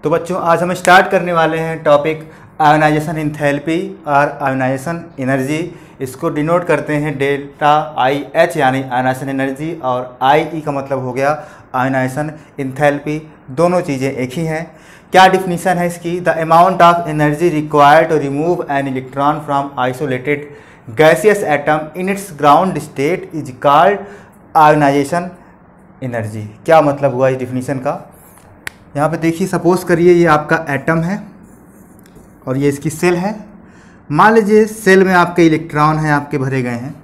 तो बच्चों आज हम स्टार्ट करने वाले हैं टॉपिक आयोनाइजेशन एंथैल्पी और आयोनाइजेशन एनर्जी। इसको डिनोट करते हैं डेल्टा आई एच यानी आयोनाइजेशन एनर्जी, और आई ई का मतलब हो गया आयोनाइजेशन एंथैल्पी। दोनों चीज़ें एक ही हैं। क्या डिफिनीशन है इसकी? The amount of energy required to remove an electron from isolated gaseous atom in its ground state is called ionization energy. क्या मतलब हुआ इस डिफिनीशन का? यहाँ पे देखिए, सपोज करिए ये आपका एटम है और ये इसकी सेल है। मान लीजिए सेल में आपके इलेक्ट्रॉन हैं, आपके भरे गए हैं।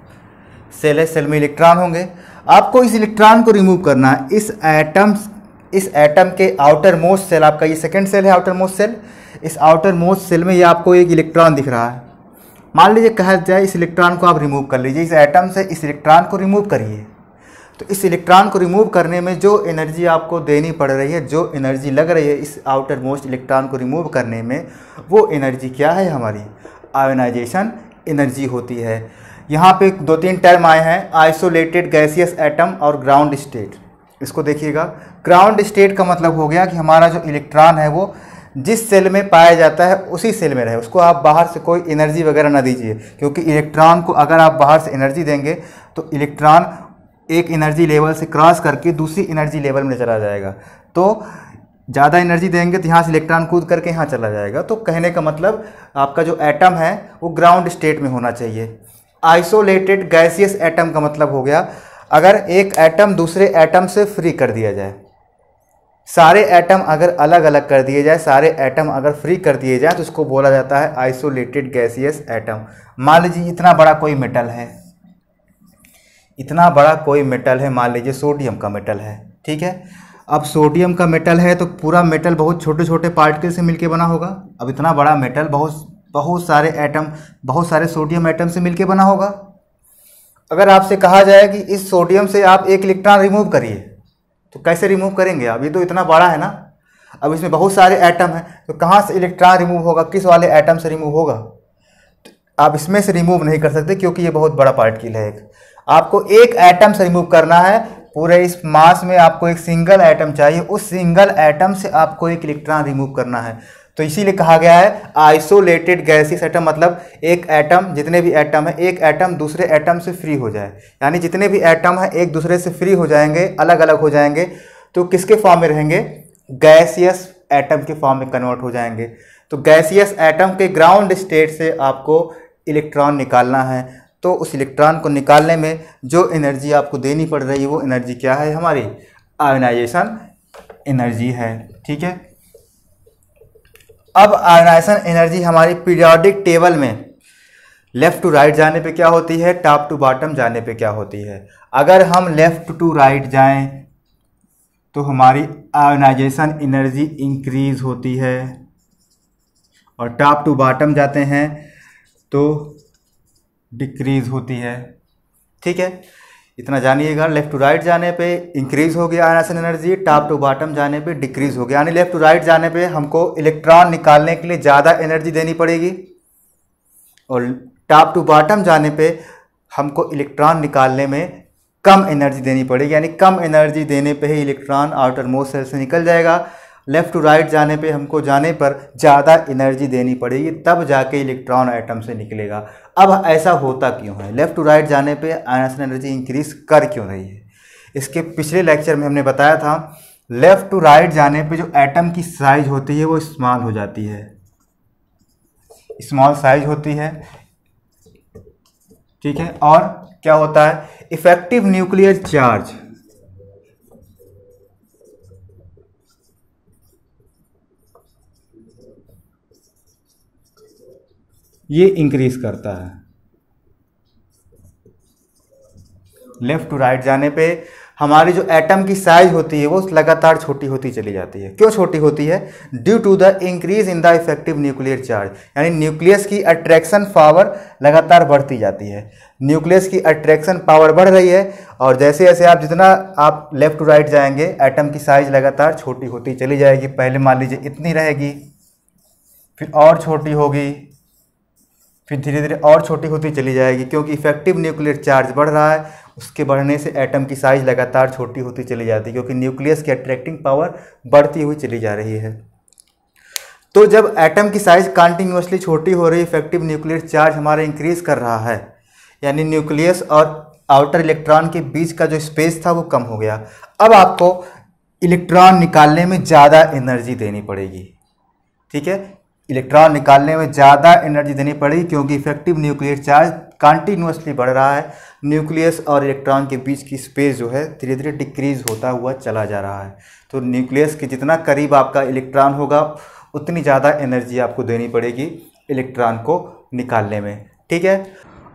सेल है, सेल में इलेक्ट्रॉन होंगे। आपको इस इलेक्ट्रॉन को रिमूव करना है। इस एटम के आउटर मोस्ट सेल, आपका ये सेकंड सेल है आउटर मोस्ट सेल। इस आउटर मोस्ट सेल में ये आपको एक इलेक्ट्रॉन दिख रहा है। मान लीजिए कहा जाए इस इलेक्ट्रॉन को आप रिमूव कर लीजिए, इस एटम से इस इलेक्ट्रॉन को रिमूव करिए। तो इस इलेक्ट्रॉन को रिमूव करने में जो एनर्जी आपको देनी पड़ रही है, जो एनर्जी लग रही है इस आउटर मोस्ट इलेक्ट्रॉन को रिमूव करने में, वो एनर्जी क्या है? हमारी आयोनाइजेशन एनर्जी होती है। यहाँ पे 2-3 टर्म आए हैं, आइसोलेटेड गैसियस एटम और ग्राउंड स्टेट। इसको देखिएगा, ग्राउंड स्टेट का मतलब हो गया कि हमारा जो इलेक्ट्रॉन है वो जिस सेल में पाया जाता है उसी सेल में रहे। उसको आप बाहर से कोई एनर्जी वगैरह ना दीजिए, क्योंकि इलेक्ट्रॉन को अगर आप बाहर से एनर्जी देंगे तो इलेक्ट्रॉन एक एनर्जी लेवल से क्रॉस करके दूसरी एनर्जी लेवल में चला जाएगा। तो ज़्यादा एनर्जी देंगे तो यहाँ से इलेक्ट्रॉन कूद करके यहाँ चला जाएगा। तो कहने का मतलब आपका जो एटम है वो ग्राउंड स्टेट में होना चाहिए। आइसोलेटेड गैसियस एटम का मतलब हो गया अगर एक एटम दूसरे एटम से फ्री कर दिया जाए, सारे एटम अगर अलग अलग कर दिए जाए, सारे एटम अगर फ्री कर दिए जाए तो उसको बोला जाता है आइसोलेटेड गैसियस एटम। मान लीजिए इतना बड़ा कोई मेटल है, इतना बड़ा कोई मेटल है, मान लीजिए सोडियम का मेटल है, ठीक है। अब सोडियम का मेटल है तो पूरा मेटल बहुत छोटे छोटे पार्टिकल से मिलके बना होगा। अब इतना बड़ा मेटल बहुत सारे एटम, बहुत सारे सोडियम एटम से मिलके बना होगा। अगर आपसे कहा जाए कि इस सोडियम से आप एक इलेक्ट्रॉन रिमूव करिए, तो कैसे रिमूव करेंगे आप? ये तो इतना बड़ा है ना। अब इसमें बहुत सारे एटम हैं, तो कहाँ से इलेक्ट्रॉन रिमूव होगा? किस वाले एटम से रिमूव होगा? तो आप इसमें से रिमूव नहीं कर सकते, क्योंकि ये बहुत बड़ा पार्टिकल है। आपको एक एटम से रिमूव करना है। पूरे इस मास में आपको एक सिंगल एटम चाहिए, उस सिंगल एटम से आपको एक इलेक्ट्रॉन रिमूव करना है। तो इसीलिए कहा गया है आइसोलेटेड गैसियस एटम, मतलब एक एटम, जितने भी एटम है, एक एटम दूसरे एटम से फ्री हो जाए। यानी जितने भी एटम है एक दूसरे से फ्री हो जाएंगे, अलग अलग हो जाएंगे, तो किसके फॉर्म में रहेंगे? गैसियस एटम के फॉर्म में कन्वर्ट हो जाएंगे। तो गैसियस एटम के ग्राउंड स्टेट से आपको इलेक्ट्रॉन निकालना है। तो उस इलेक्ट्रॉन को निकालने में जो एनर्जी आपको देनी पड़ रही है वो एनर्जी क्या है? हमारी आयोनाइजेशन एनर्जी है, ठीक है। अब आयोनाइजेशन एनर्जी हमारी पीरियोडिक टेबल में लेफ़्ट टू राइट जाने पे क्या होती है, टॉप टू बॉटम जाने पे क्या होती है? अगर हम लेफ़्ट टू राइट जाएं तो हमारी आयोनाइजेशन एनर्जी इंक्रीज होती है, और टॉप टू बॉटम जाते हैं तो डिक्रीज होती है, ठीक है। इतना जानिएगा, लेफ्ट टू राइट जाने पे इंक्रीज हो गया ionization energy, top to bottom जाने पे डिक्रीज हो गया। यानी लेफ्ट टू राइट जाने पे हमको इलेक्ट्रॉन निकालने के लिए ज़्यादा एनर्जी देनी पड़ेगी, और टॉप टू बॉटम जाने पे हमको इलेक्ट्रॉन निकालने में कम एनर्जी देनी पड़ेगी। यानी कम एनर्जी देने पे ही इलेक्ट्रॉन आउटर मोस्ट सेल से निकल जाएगा। लेफ़्ट टू राइट जाने पे हमको जाने पर ज़्यादा एनर्जी देनी पड़ेगी, तब जाके इलेक्ट्रॉन एटम से निकलेगा। अब ऐसा होता क्यों है? लेफ़्ट टू राइट जाने पे आयोनाइजेशन एनर्जी इंक्रीज कर क्यों रही है? इसके पिछले लेक्चर में हमने बताया था, लेफ़्ट टू राइट जाने पे जो एटम की साइज होती है वो स्मॉल हो जाती है, स्मॉल साइज होती है, ठीक है। और क्या होता है? इफेक्टिव न्यूक्लियर चार्ज, ये इंक्रीज करता है। लेफ्ट टू राइट जाने पे हमारी जो एटम की साइज होती है वो लगातार छोटी होती चली जाती है। क्यों छोटी होती है? Due to the increase in the effective nuclear charge. यानी न्यूक्लियस की अट्रैक्शन पावर लगातार बढ़ती जाती है। न्यूक्लियस की अट्रैक्शन पावर बढ़ रही है, और जैसे जैसे आप जितना आप लेफ्ट टू राइट जाएंगे एटम की साइज लगातार छोटी होती चली जाएगी। पहले मान लीजिए इतनी रहेगी, फिर और छोटी होगी, फिर धीरे धीरे और छोटी होती चली जाएगी, क्योंकि इफेक्टिव न्यूक्लियर चार्ज बढ़ रहा है। उसके बढ़ने से एटम की साइज लगातार छोटी होती चली जाती है, क्योंकि न्यूक्लियस की अट्रैक्टिंग पावर बढ़ती हुई चली जा रही है। तो जब एटम की साइज कंटिन्यूसली छोटी हो रही, इफेक्टिव न्यूक्लियर चार्ज हमारा इंक्रीज कर रहा है, यानी न्यूक्लियस और आउटर इलेक्ट्रॉन के बीच का जो स्पेस था वो कम हो गया। अब आपको इलेक्ट्रॉन निकालने में ज़्यादा एनर्जी देनी पड़ेगी। ठीक है, इलेक्ट्रॉन निकालने में ज़्यादा एनर्जी देनी पड़ेगी क्योंकि इफेक्टिव न्यूक्लियर चार्ज कंटिन्यूसली बढ़ रहा है। न्यूक्लियस और इलेक्ट्रॉन के बीच की स्पेस जो है धीरे धीरे डिक्रीज होता हुआ चला जा रहा है। तो न्यूक्लियस के जितना करीब आपका इलेक्ट्रॉन होगा उतनी ज़्यादा एनर्जी आपको देनी पड़ेगी इलेक्ट्रॉन को निकालने में। ठीक है,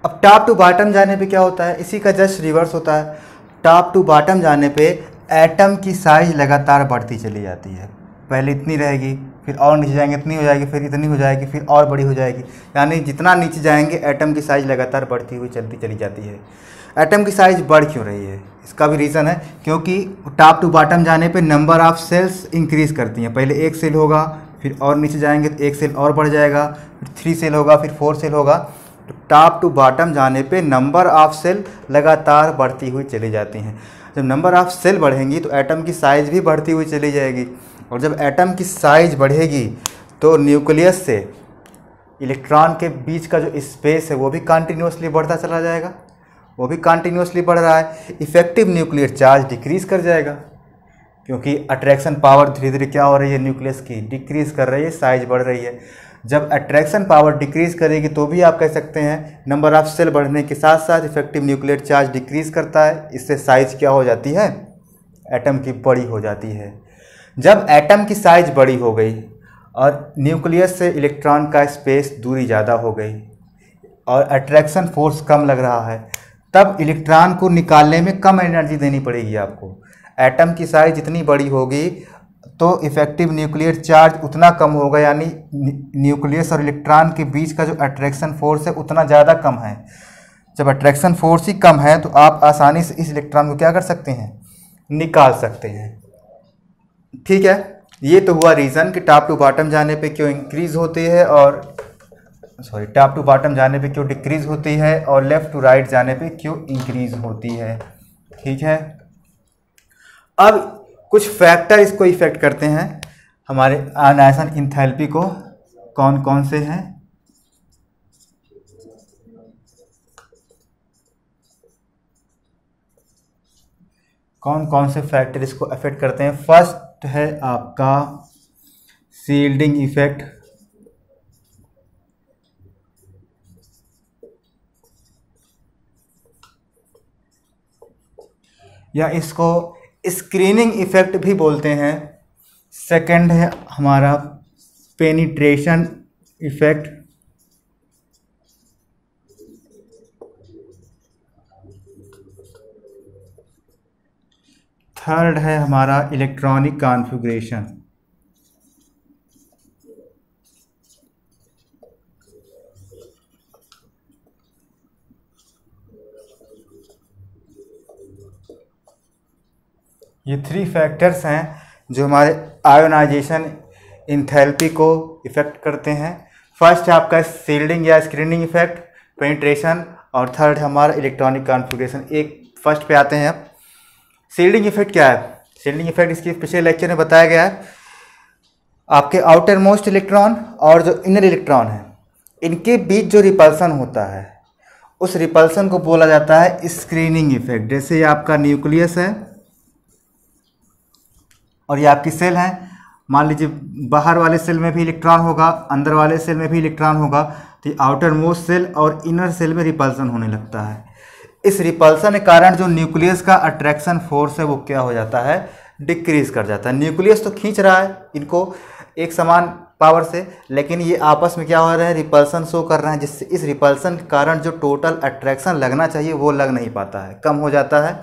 अब टॉप टू बॉटम जाने पे क्या होता है, इसी का जस्ट रिवर्स होता है। टॉप टू बॉटम जाने पे एटम की साइज लगातार बढ़ती चली जाती है। पहले इतनी रहेगी, फिर और नीचे जाएंगे इतनी हो जाएगी, फिर इतनी हो जाएगी, फिर और बड़ी हो जाएगी। यानी जितना नीचे जाएंगे एटम की साइज लगातार बढ़ती हुई चलती चली जाती है। एटम की साइज बढ़ क्यों रही है, इसका भी रीज़न है क्योंकि टॉप टू बॉटम जाने पे नंबर ऑफ़ सेल्स इंक्रीज़ करती हैं। पहले एक सेल होगा, फिर और नीचे जाएंगे तो एक सेल और बढ़ जाएगा, फिर 3 सेल होगा, फिर 4 सेल होगा। तो टॉप टू बॉटम जाने पे नंबर ऑफ़ सेल लगातार बढ़ती हुई चली जाती हैं। जब नंबर ऑफ़ सेल बढ़ेंगी तो एटम की साइज़ भी बढ़ती हुई चली जाएगी, और जब एटम की साइज़ बढ़ेगी तो न्यूक्लियस से इलेक्ट्रॉन के बीच का जो स्पेस है वो भी कंटिन्यूसली बढ़ता चला जाएगा, वो भी कंटिन्यूसली बढ़ रहा है। इफेक्टिव न्यूक्लियर चार्ज डिक्रीज़ कर जाएगा क्योंकि अट्रैक्शन पावर धीरे धीरे क्या हो रही है, न्यूक्लियस की डिक्रीज़ कर रही है, साइज बढ़ रही है। जब अट्रैक्शन पावर डिक्रीज़ करेगी तो भी आप कह सकते हैं नंबर ऑफ़ सेल बढ़ने के साथ साथ इफेक्टिव न्यूक्लियर चार्ज डिक्रीज़ करता है। इससे साइज क्या हो जाती है, एटम की बड़ी हो जाती है। जब एटम की साइज बड़ी हो गई और न्यूक्लियस से इलेक्ट्रॉन का स्पेस दूरी ज़्यादा हो गई और अट्रैक्शन फोर्स कम लग रहा है, तब इलेक्ट्रॉन को निकालने में कम एनर्जी देनी पड़ेगी आपको। एटम की साइज जितनी बड़ी होगी तो इफेक्टिव न्यूक्लियर चार्ज उतना कम होगा, यानी न्यूक्लियस और इलेक्ट्रॉन के बीच का जो अट्रैक्शन फोर्स है उतना ज़्यादा कम है। जब अट्रैक्शन फोर्स ही कम है तो आप आसानी से इस इलेक्ट्रॉन को क्या कर सकते हैं, निकाल सकते हैं। ठीक है, ये तो हुआ रीज़न कि टॉप टू बॉटम जाने पे क्यों इंक्रीज होती है और टॉप टू बॉटम जाने पे क्यों डिक्रीज होती है और लेफ़्ट टू राइट जाने पे क्यों इंक्रीज होती है। ठीक है, अब कुछ फैक्टर इसको इफ़ेक्ट करते हैं हमारे आयनाइजेशन इंथैल्पी को। कौन कौन से हैं, कौन कौन से फैक्टर इसको अफेक्ट करते हैं। फर्स्ट है आपका शील्डिंग इफेक्ट, या इसको स्क्रीनिंग इफेक्ट भी बोलते हैं। सेकंड है हमारा पेनिट्रेशन इफेक्ट। थर्ड है हमारा इलेक्ट्रॉनिक कॉन्फ़िगरेशन। ये 3 फैक्टर्स हैं जो हमारे आयोनाइजेशन इंथैल्पी को इफ़ेक्ट करते हैं। फर्स्ट है आपका शील्डिंग या स्क्रीनिंग इफेक्ट, पेनिट्रेशन, और थर्ड है हमारा इलेक्ट्रॉनिक कॉन्फ़िगरेशन। एक फर्स्ट पे आते हैं। शील्डिंग इफेक्ट क्या है, शील्डिंग इफेक्ट इसके पिछले लेक्चर में बताया गया है। आपके आउटर मोस्ट इलेक्ट्रॉन और जो इनर इलेक्ट्रॉन है इनके बीच जो रिपल्सन होता है उस रिपल्सन को बोला जाता है स्क्रीनिंग इफेक्ट। जैसे ये आपका न्यूक्लियस है और ये आपकी सेल है, मान लीजिए बाहर वाले सेल में भी इलेक्ट्रॉन होगा, अंदर वाले सेल में भी इलेक्ट्रॉन होगा, तो आउटर मोस्ट सेल और इनर सेल में रिपल्सन होने लगता है। इस रिपल्सन के कारण जो न्यूक्लियस का अट्रैक्शन फोर्स है वो क्या हो जाता है, डिक्रीज कर जाता है। न्यूक्लियस तो खींच रहा है इनको एक समान पावर से, लेकिन ये आपस में क्या हो रहा है, रिपल्सन शो कर रहे हैं, जिससे इस रिपल्सन के कारण जो टोटल अट्रैक्शन लगना चाहिए वो लग नहीं पाता है, कम हो जाता है।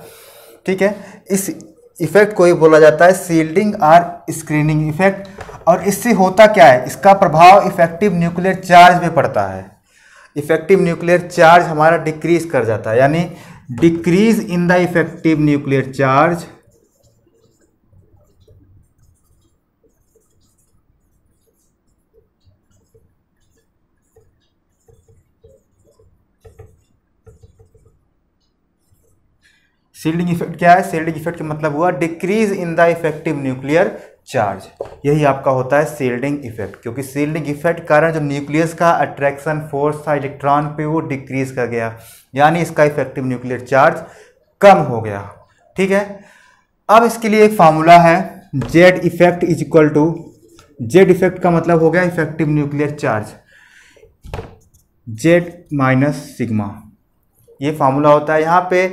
ठीक है, इस इफेक्ट को ही बोला जाता है शील्डिंग और स्क्रीनिंग इफेक्ट। और इससे होता क्या है, इसका प्रभाव इफेक्टिव न्यूक्लियर चार्ज में पड़ता है। इफेक्टिव न्यूक्लियर चार्ज हमारा डिक्रीज कर जाता है, यानी decrease in the effective nuclear charge shielding effect क्या है, शील्डिंग इफेक्ट का मतलब हुआ decrease in the effective nuclear charge. यही आपका होता है शील्डिंग इफेक्ट, क्योंकि शील्डिंग इफेक्ट के कारण जो न्यूक्लियस का अट्रैक्शन फोर्स था इलेक्ट्रॉन पे वो डिक्रीज कर गया, यानी इसका इफेक्टिव न्यूक्लियर चार्ज कम हो गया। ठीक है, अब इसके लिए एक फार्मूला है, Z effect is equal to, Z effect का मतलब हो गया effective nuclear charge, Z minus sigma, ये फार्मूला होता है। यहाँ पे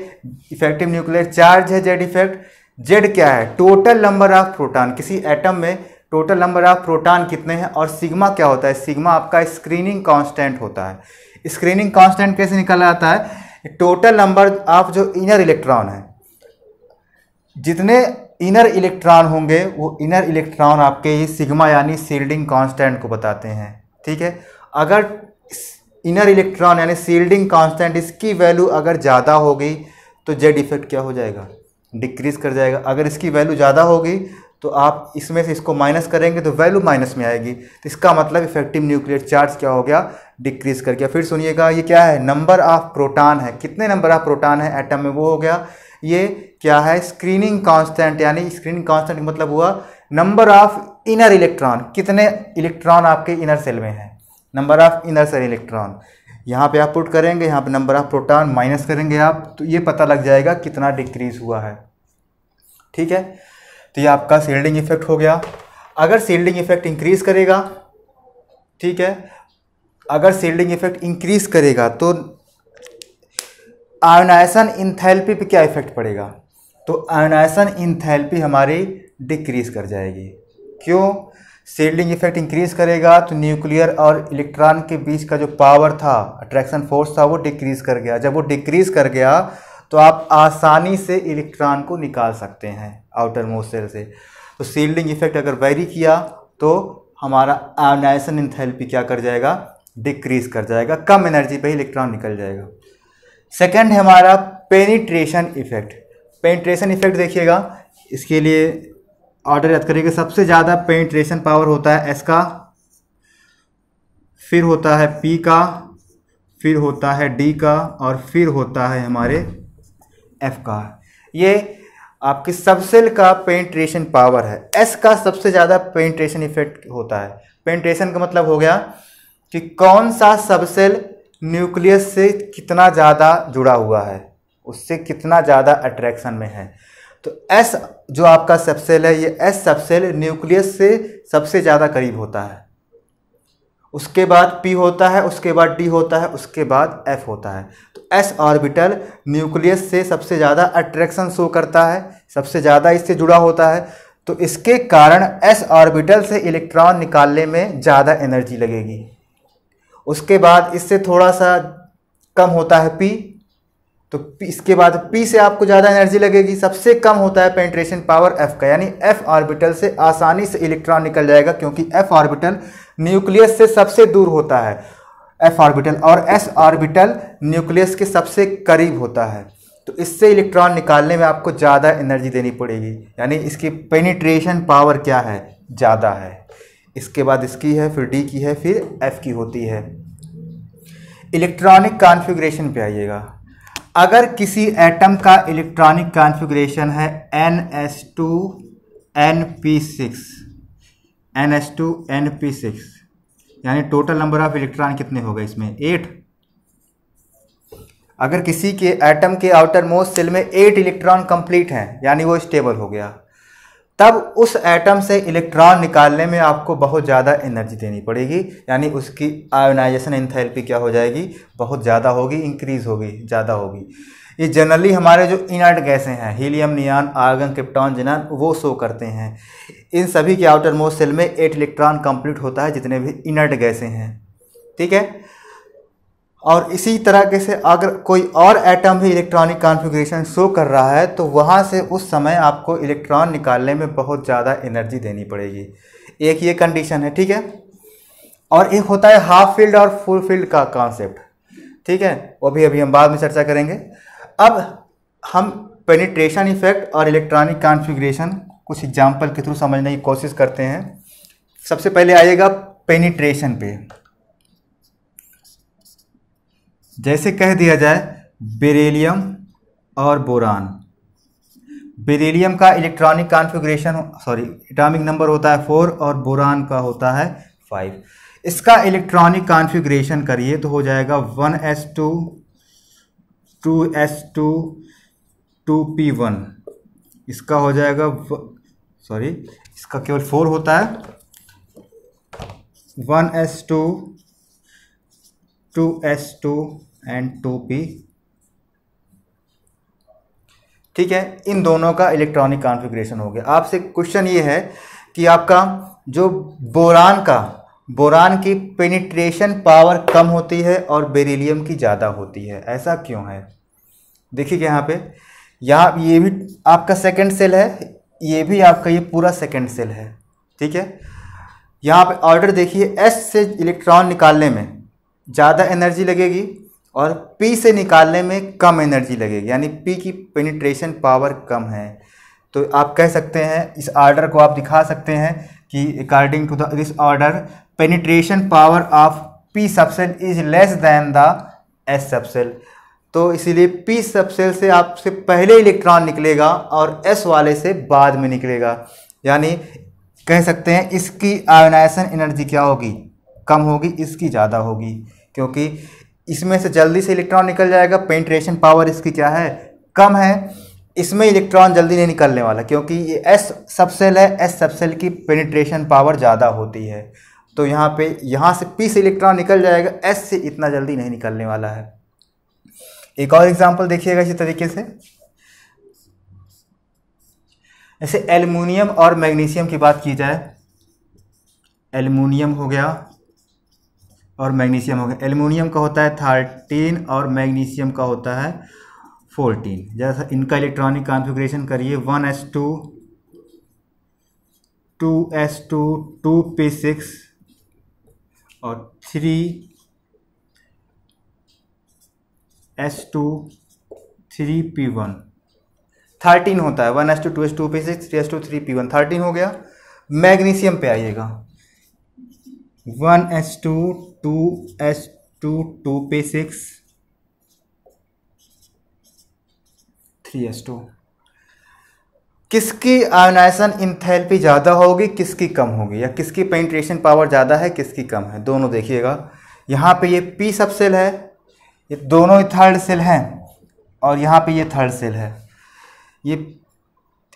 इफेक्टिव न्यूक्लियर चार्ज है जेड इफेक्ट, जेड क्या है, टोटल नंबर ऑफ प्रोटॉन, किसी एटम में टोटल नंबर ऑफ प्रोटॉन कितने हैं, और सिग्मा क्या होता है, सिग्मा आपका स्क्रीनिंग कांस्टेंट होता है। स्क्रीनिंग कांस्टेंट कैसे निकल आता है, टोटल नंबर ऑफ जो इनर इलेक्ट्रॉन है, जितने इनर इलेक्ट्रॉन होंगे वो इनर इलेक्ट्रॉन आपके ये सिग्मा यानी शील्डिंग कांस्टेंट को बताते हैं। ठीक है, अगर इनर इलेक्ट्रॉन यानी शील्डिंग कांस्टेंट इसकी वैल्यू अगर ज़्यादा होगी तो जेड इफेक्ट क्या हो जाएगा, डिक्रीज कर जाएगा। अगर इसकी वैल्यू ज़्यादा होगी तो आप इसमें से इसको माइनस करेंगे तो वैल्यू माइनस में आएगी, तो इसका मतलब इफेक्टिव न्यूक्लियर चार्ज क्या हो गया, डिक्रीज कर गया। फिर सुनिएगा, ये क्या है, नंबर ऑफ प्रोटॉन है, कितने नंबर ऑफ प्रोटॉन है एटम में वो हो गया। ये क्या है, स्क्रीनिंग कांस्टेंट, यानी स्क्रीनिंग कांस्टेंट मतलब हुआ नंबर ऑफ इनर इलेक्ट्रॉन, कितने इलेक्ट्रॉन आपके इनर सेल में है, number of inner cell electron. यहाँ पे आप पुट करेंगे, यहाँ पे नंबर ऑफ प्रोटॉन माइनस करेंगे आप, तो ये पता लग जाएगा कितना डिक्रीज हुआ है। ठीक है, तो ये आपका शील्डिंग इफेक्ट हो गया। अगर शील्डिंग इफेक्ट इंक्रीज करेगा, ठीक है, अगर शील्डिंग इफेक्ट इंक्रीज करेगा तो आयोनाइजेशन इंथैल्पी पे क्या इफेक्ट पड़ेगा, तो आयोनाइजेशन इंथैल्पी हमारी डिक्रीज कर जाएगी। क्यों, शील्डिंग इफेक्ट इंक्रीज करेगा तो न्यूक्लियर और इलेक्ट्रॉन के बीच का जो पावर था, अट्रैक्शन फोर्स था, वो डिक्रीज कर गया। जब वो डिक्रीज कर गया तो आप आसानी से इलेक्ट्रॉन को निकाल सकते हैं आउटर मोस्ट सेल से। तो शील्डिंग इफेक्ट अगर वेरी किया तो हमारा आयोनाइजेशन इंथैल्पी क्या कर जाएगा, डिक्रीज कर जाएगा, कम एनर्जी पे इलेक्ट्रॉन निकल जाएगा। सेकंड है हमारा पेनिट्रेशन इफेक्ट। पेनिट्रेशन इफेक्ट देखिएगा, इसके लिए ऑर्डर याद करिएगा, सबसे ज़्यादा पेनिट्रेशन पावर होता है एस का, फिर होता है पी का, फिर होता है डी का, और फिर होता है हमारे एफ का। ये आपकी सबसेल का पेनिट्रेशन पावर है। एस का सबसे ज़्यादा पेनिट्रेशन इफेक्ट होता है। पेनिट्रेशन का मतलब हो गया कि कौन सा सबसेल न्यूक्लियस से कितना ज़्यादा जुड़ा हुआ है, उससे कितना ज़्यादा अट्रैक्शन में है। तो एस जो आपका सबसेल है, ये एस सबसेल न्यूक्लियस से सबसे ज़्यादा करीब होता है। उसके बाद पी होता है, उसके बाद डी होता है, उसके बाद एफ होता है। तो एस ऑर्बिटल न्यूक्लियस से सबसे ज़्यादा अट्रैक्शन शो करता है, सबसे ज़्यादा इससे जुड़ा होता है। तो इसके कारण एस ऑर्बिटल से इलेक्ट्रॉन निकालने में ज़्यादा एनर्जी लगेगी। उसके बाद इससे थोड़ा सा कम होता है पी, तो इसके बाद पी से आपको ज़्यादा एनर्जी लगेगी। सबसे कम होता है पेनिट्रेशन पावर एफ का, यानी एफ ऑर्बिटल से आसानी से इलेक्ट्रॉन निकल जाएगा, क्योंकि एफ ऑर्बिटल न्यूक्लियस से सबसे दूर होता है एफ ऑर्बिटल, और एस ऑर्बिटल न्यूक्लियस के सबसे करीब होता है। तो इससे इलेक्ट्रॉन निकालने में आपको ज़्यादा एनर्जी देनी पड़ेगी, यानी इसकी पेनिट्रेशन पावर क्या है, ज़्यादा है। इसके बाद इसकी है, फिर डी की है, फिर एफ की होती है। इलेक्ट्रॉनिक कॉन्फ़िगरेशन पे आइएगा। अगर किसी एटम का इलेक्ट्रॉनिक कॉन्फ़िगरेशन है NH2NP6, यानी टोटल नंबर ऑफ इलेक्ट्रॉन कितने हो गए इसमें, 8। अगर किसी के एटम के आउटर मोस्ट सेल में 8 इलेक्ट्रॉन कंप्लीट हैं, यानी वो स्टेबल हो गया, तब उस एटम से इलेक्ट्रॉन निकालने में आपको बहुत ज़्यादा एनर्जी देनी पड़ेगी, यानी उसकी आयोनाइजेशन एंथैल्पी क्या हो जाएगी, बहुत ज़्यादा होगी, इंक्रीज होगी, ज़्यादा होगी। ये जनरली हमारे जो इनर्ट गैसें हैं, हीलियम, नियॉन, आर्गन, क्रिप्टॉन, जिनान, वो शो करते हैं। इन सभी के आउटर मोस्ट सेल में 8 इलेक्ट्रॉन कंप्लीट होता है, जितने भी इनर्ट गैसें हैं। ठीक है, और इसी तरह से अगर कोई और एटम भी इलेक्ट्रॉनिक कॉन्फ़िगरेशन शो कर रहा है तो वहाँ से उस समय आपको इलेक्ट्रॉन निकालने में बहुत ज़्यादा एनर्जी देनी पड़ेगी। एक ये कंडीशन है, ठीक है। और एक होता है हाफ फील्ड और फुल फील्ड का कॉन्सेप्ट, ठीक है, वो भी अभी हम बाद में चर्चा करेंगे। अब हम पेनिट्रेशन इफेक्ट और इलेक्ट्रॉनिक कॉन्फ़िगरेशन कुछ एग्जाम्पल के थ्रू समझने की कोशिश करते हैं। सबसे पहले आइएगा पेनिट्रेशन पे। जैसे कह दिया जाए बेरिलियम और बोरान, बेरिलियम का इलेक्ट्रॉनिक कॉन्फ़िगरेशन एटॉमिक नंबर होता है 4 और बोरान का होता है 5। इसका इलेक्ट्रॉनिक कॉन्फ़िगरेशन करिए तो हो जाएगा 1s2 2s2 2p1। इसका हो जाएगा इसका केवल 4 होता है 1s2 2s2 एंड 2p। ठीक है, इन दोनों का इलेक्ट्रॉनिक कॉन्फ़िगरेशन हो गया। आपसे क्वेश्चन ये है कि आपका जो बोरान की पेनिट्रेशन पावर कम होती है और बेरिलियम की ज़्यादा होती है, ऐसा क्यों है? देखिए यहाँ ये भी आपका सेकंड सेल है, ये भी आपका ये पूरा सेकंड सेल है। ठीक है, यहाँ पे ऑर्डर देखिए, एस से इलेक्ट्रॉन निकालने में ज़्यादा एनर्जी लगेगी और पी से निकालने में कम एनर्जी लगेगी, यानी पी की पेनिट्रेशन पावर कम है। तो आप कह सकते हैं, इस ऑर्डर को आप दिखा सकते हैं कि according to this order penetration power of p subshell is less than the s subshell. तो इसीलिए पी सबसेल से आपसे पहले इलेक्ट्रॉन निकलेगा और एस वाले से बाद में निकलेगा, यानी कह सकते हैं इसकी आयोनाइजेशन एनर्जी क्या होगी, कम होगी, इसकी ज़्यादा होगी, क्योंकि इसमें से जल्दी से इलेक्ट्रॉन निकल जाएगा। पेनिट्रेशन पावर इसकी क्या है, कम है। इसमें इलेक्ट्रॉन जल्दी नहीं निकलने वाला, क्योंकि ये एस सबसेल है, एस सबसेल की पेनिट्रेशन पावर ज़्यादा होती है। तो यहाँ से पी से इलेक्ट्रॉन निकल जाएगा, एस से इतना जल्दी नहीं निकलने वाला है। एक और एग्जांपल देखिएगा इसी तरीके से, जैसे एल्युमिनियम और मैग्नीशियम की बात की जाए। एल्युमिनियम हो गया और मैग्नीशियम हो गया। एल्युमिनियम का होता है 13 और मैग्नीशियम का होता है 14। जैसा इनका इलेक्ट्रॉनिक कॉन्फ़िगरेशन करिए 1s2 2s2 2p6 और 3s2 3p1। 13 होता है 1s2 2s2 2p6 3s2 3p1, 13 हो गया। मैग्नीशियम पे आइएगा 1s2 2s2 2p6 3s2। किसकी आयोनाइजेशन इंथैल्पी ज़्यादा होगी, किसकी कम होगी, या किसकी पेनिट्रेशन पावर ज़्यादा है, किसकी कम है, दोनों देखिएगा। यहाँ पे ये पी सब सेल है, ये दोनों ही थर्ड सेल हैं, और यहाँ पे ये थर्ड सेल है। ये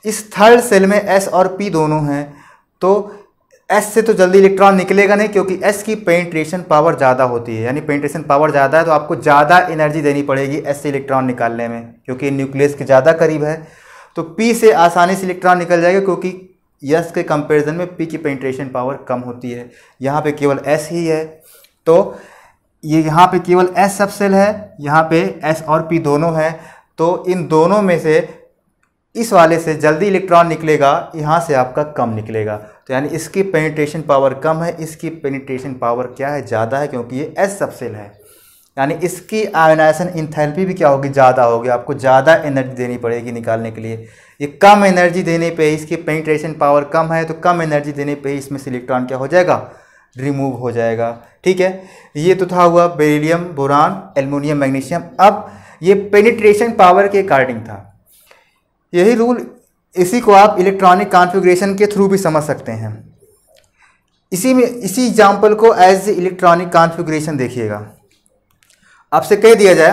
इस थर्ड सेल में एस और पी दोनों हैं, तो एस से तो जल्दी इलेक्ट्रॉन निकलेगा नहीं, क्योंकि एस की पेनिट्रेशन पावर ज़्यादा होती है, यानी पेनिट्रेशन पावर ज़्यादा है तो आपको ज़्यादा एनर्जी देनी पड़ेगी एस से इलेक्ट्रॉन निकालने में, क्योंकि न्यूक्लियस के ज़्यादा करीब है। तो पी से आसानी से इलेक्ट्रॉन निकल जाएगा, क्योंकि एस के कंपैरिजन में पी की पेनिट्रेशन पावर कम होती है। यहाँ पे केवल एस ही है, तो ये यहाँ पे केवल एस सबसेल है, यहाँ पे एस और पी दोनों हैं। तो इन दोनों में से इस वाले से जल्दी इलेक्ट्रॉन निकलेगा, यहाँ से आपका कम निकलेगा। तो यानी इसकी पेनिट्रेशन पावर कम है, इसकी पेनिट्रेशन पावर क्या है, ज़्यादा है, क्योंकि ये एस सबसेल है। यानी इसकी आयोनाइजेशन इंथैल्पी भी क्या होगी, ज़्यादा होगी, आपको ज़्यादा एनर्जी देनी पड़ेगी निकालने के लिए। ये कम एनर्जी देने पे, इसकी पेनिट्रेशन पावर कम है, तो कम एनर्जी देने पे इसमें से इलेक्ट्रॉन क्या हो जाएगा, रिमूव हो जाएगा। ठीक है, ये तो था हुआ बेरिलियम, बोरान, एल्युमिनियम, मैग्नीशियम। अब ये पेनिट्रेशन पावर के अकॉर्डिंग था, यही रूल, इसी को आप इलेक्ट्रॉनिक कॉन्फ़िगरेशन के थ्रू भी समझ सकते हैं। इसी एग्जाम्पल को एज इलेक्ट्रॉनिक कॉन्फ़िगरेशन देखिएगा। आपसे कह दिया जाए